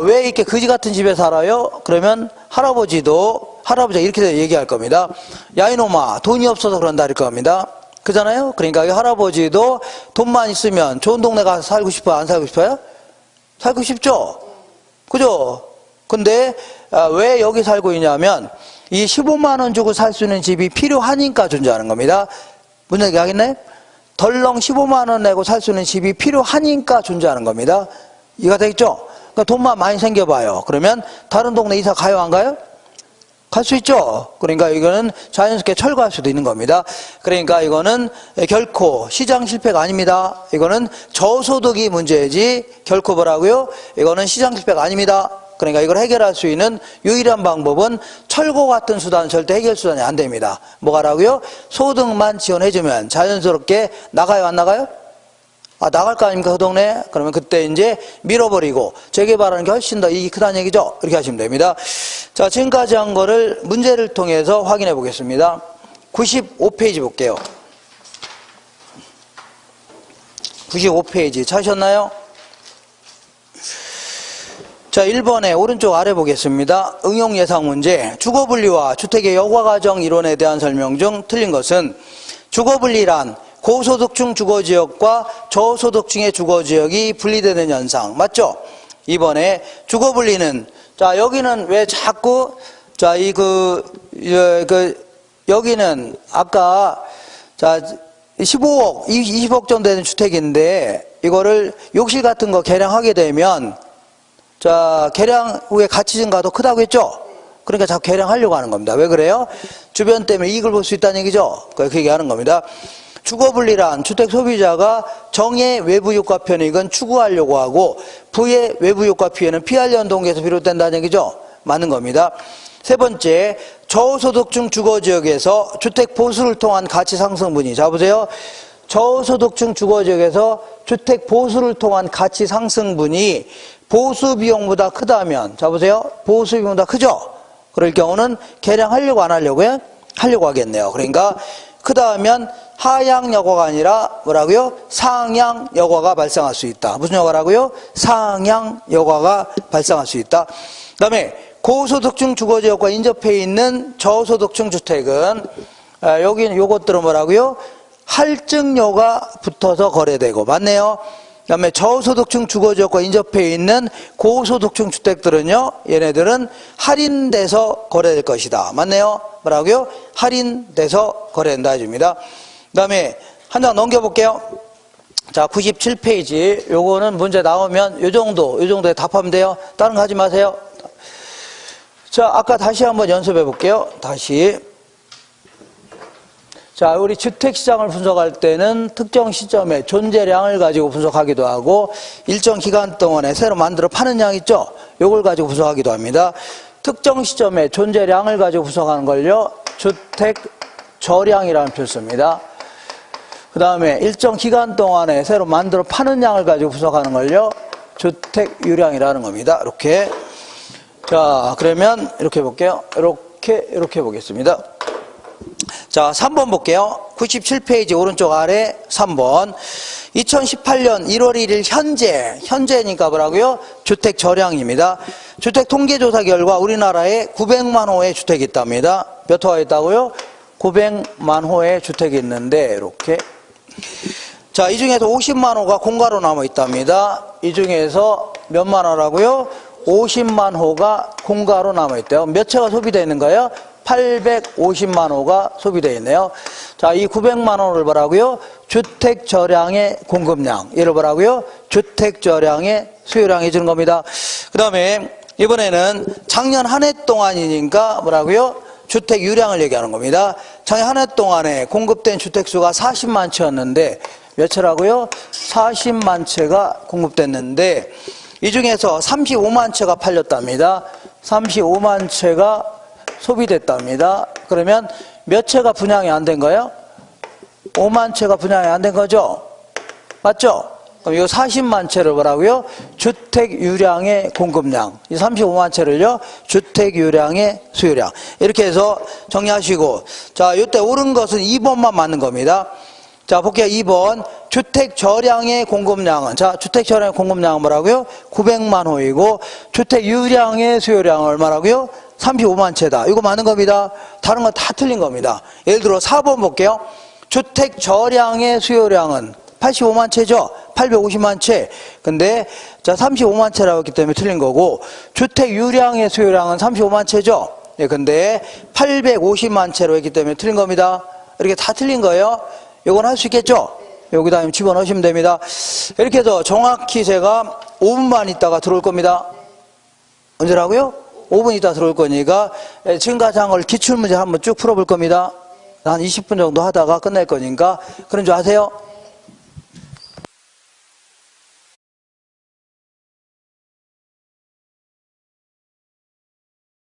왜 이렇게 거지 같은 집에 살아요? 그러면 할아버지가 이렇게 얘기할 겁니다. 야 이놈아 돈이 없어서 그런다 할 겁니다. 그잖아요? 그러니까 이 할아버지도 돈만 있으면 좋은 동네 가서 살고 싶어요? 안 살고 싶어요? 살고 싶죠? 그죠? 근데 왜 여기 살고 있냐면 이 15만 원 주고 살 수 있는 집이 필요하니까 존재하는 겁니다. 무슨 얘기 하겠네? 덜렁 15만 원 내고 살 수 있는 집이 필요하니까 존재하는 겁니다. 이해가 되겠죠? 그러니까 돈만 많이 생겨봐요. 그러면 다른 동네 이사 가요, 안 가요? 갈 수 있죠. 그러니까 이거는 자연스럽게 철거할 수도 있는 겁니다. 그러니까 이거는 결코 시장 실패가 아닙니다. 이거는 저소득이 문제지 결코 뭐라고요? 이거는 시장 실패가 아닙니다. 그러니까 이걸 해결할 수 있는 유일한 방법은 철거 같은 수단은 절대 해결 수단이 안 됩니다. 뭐가라고요? 소득만 지원해주면 자연스럽게 나가요, 안 나가요? 나갈 거 아닙니까, 그 동네? 그러면 그때 이제 밀어버리고 재개발하는 게 훨씬 더 이익이 크다는 얘기죠? 이렇게 하시면 됩니다. 자, 지금까지 한 거를 문제를 통해서 확인해 보겠습니다. 95페이지 볼게요. 95페이지 찾으셨나요? 자, 1번에 오른쪽 아래 보겠습니다. 응용 예상 문제. 주거분리와 주택의 여과과정 이론에 대한 설명 중 틀린 것은 주거분리란 고소득층 주거지역과 저소득층의 주거지역이 분리되는 현상. 맞죠? 이번에 주거분리는, 자, 여기는 왜 자꾸, 자, 여기는 아까, 자, 15억, 20억 정도 되는 주택인데, 이거를 욕실 같은 거 개량하게 되면, 자, 개량 후에 가치 증가도 크다고 했죠? 그러니까 자꾸 개량하려고 하는 겁니다. 왜 그래요? 주변 때문에 이익을 볼 수 있다는 얘기죠? 그 얘기하는 겁니다. 주거분리란 주택 소비자가 정의 외부 효과 편익은 추구하려고 하고 부의 외부 효과 피해는 피하려는 동기에서 비롯된다는 얘기죠. 맞는 겁니다. 세 번째, 저소득층 주거지역에서 주택 보수를 통한 가치 상승분이, 자 보세요. 저소득층 주거지역에서 주택 보수를 통한 가치 상승분이 보수 비용보다 크다면, 자 보세요. 보수 비용보다 크죠? 그럴 경우는 개량하려고 안 하려고요? 하려고 하겠네요. 그러니까 크다 하면 하향 여과가 아니라 뭐라고요? 상향 여과가 발생할 수 있다. 무슨 여과라고요? 상향 여과가 발생할 수 있다. 그 다음에 고소득층 주거지역과 인접해 있는 저소득층 주택은 여기는 요것들은 뭐라고요? 할증료가 붙어서 거래되고, 맞네요. 그 다음에 저소득층 주거지역과 인접해 있는 고소득층 주택들은요, 얘네들은 할인돼서 거래될 것이다. 맞네요. 뭐라고요? 할인돼서 거래된다 해줍니다. 그 다음에 한 장 넘겨볼게요. 자, 97페이지. 요거는 문제 나오면 요 정도에 답하면 돼요. 다른 거 하지 마세요. 자, 아까 다시 한번 연습해 볼게요. 다시. 자, 우리 주택시장을 분석할 때는 특정 시점에 존재량을 가지고 분석하기도 하고 일정 기간 동안에 새로 만들어 파는 양 있죠? 요걸 가지고 분석하기도 합니다. 특정 시점에 존재량을 가지고 분석하는 걸요, 주택 저량이라는 표를 씁니다. 그 다음에 일정 기간 동안에 새로 만들어 파는 양을 가지고 분석하는 걸요, 주택 유량이라는 겁니다. 이렇게. 자, 그러면 이렇게 해볼게요. 이렇게 해보겠습니다. 자, 3번 볼게요. 97페이지 오른쪽 아래 3번. 2018년 1월 1일 현재니까 뭐라고요? 주택 저량입니다. 주택 통계조사 결과 우리나라에 900만 호의 주택이 있답니다. 몇 호가 있다고요? 900만 호의 주택이 있는데 이렇게. 자, 이 중에서 50만 호가 공가로 남아 있답니다. 이 중에서 몇만 호라고요? 50만 호가 공가로 남아 있대요. 몇 채가 소비되어 있는 거예요? 850만 호가 소비되어 있네요. 자, 이 900만 호를 뭐라고요? 주택 저량의 공급량. 얘를 뭐라고요? 주택 저량의 수요량 해주는 겁니다. 그 다음에 이번에는 작년 한 해 동안이니까 뭐라고요? 주택 유량을 얘기하는 겁니다. 작년 한 해 동안에 공급된 주택수가 40만 채였는데 몇 채라고요? 40만 채가 공급됐는데 이 중에서 35만 채가 팔렸답니다. 35만 채가 소비됐답니다. 그러면 몇 채가 분양이 안 된 거예요? 5만 채가 분양이 안 된 거죠? 맞죠? 그럼 이 40만 채를 뭐라고요? 주택 유량의 공급량. 이 35만 채를요, 주택 유량의 수요량. 이렇게 해서 정리하시고, 자, 이때 옳은 것은 2번만 맞는 겁니다. 자, 볼게요. 2번. 주택 저량의 공급량은, 자, 주택 저량의 공급량은 뭐라고요? 900만 호이고, 주택 유량의 수요량은 얼마라고요? 35만 채다. 이거 맞는 겁니다. 다른 건 다 틀린 겁니다. 예를 들어 4번 볼게요. 주택 저량의 수요량은 85만 채죠? 850만 채. 근데, 자, 35만 채라고 했기 때문에 틀린 거고, 주택 유량의 수요량은 35만 채죠? 예, 근데 850만 채로 했기 때문에 틀린 겁니다. 이렇게 다 틀린 거예요. 이건 할 수 있겠죠? 여기다 집어넣으시면 됩니다. 이렇게 해서 정확히 제가 5분만 있다가 들어올 겁니다. 언제라고요? 5분 있다 들어올 거니까 지금까지 한 걸 기출문제 한번 쭉 풀어볼 겁니다. 한 20분 정도 하다가 끝낼 거니까 그런 줄 아세요?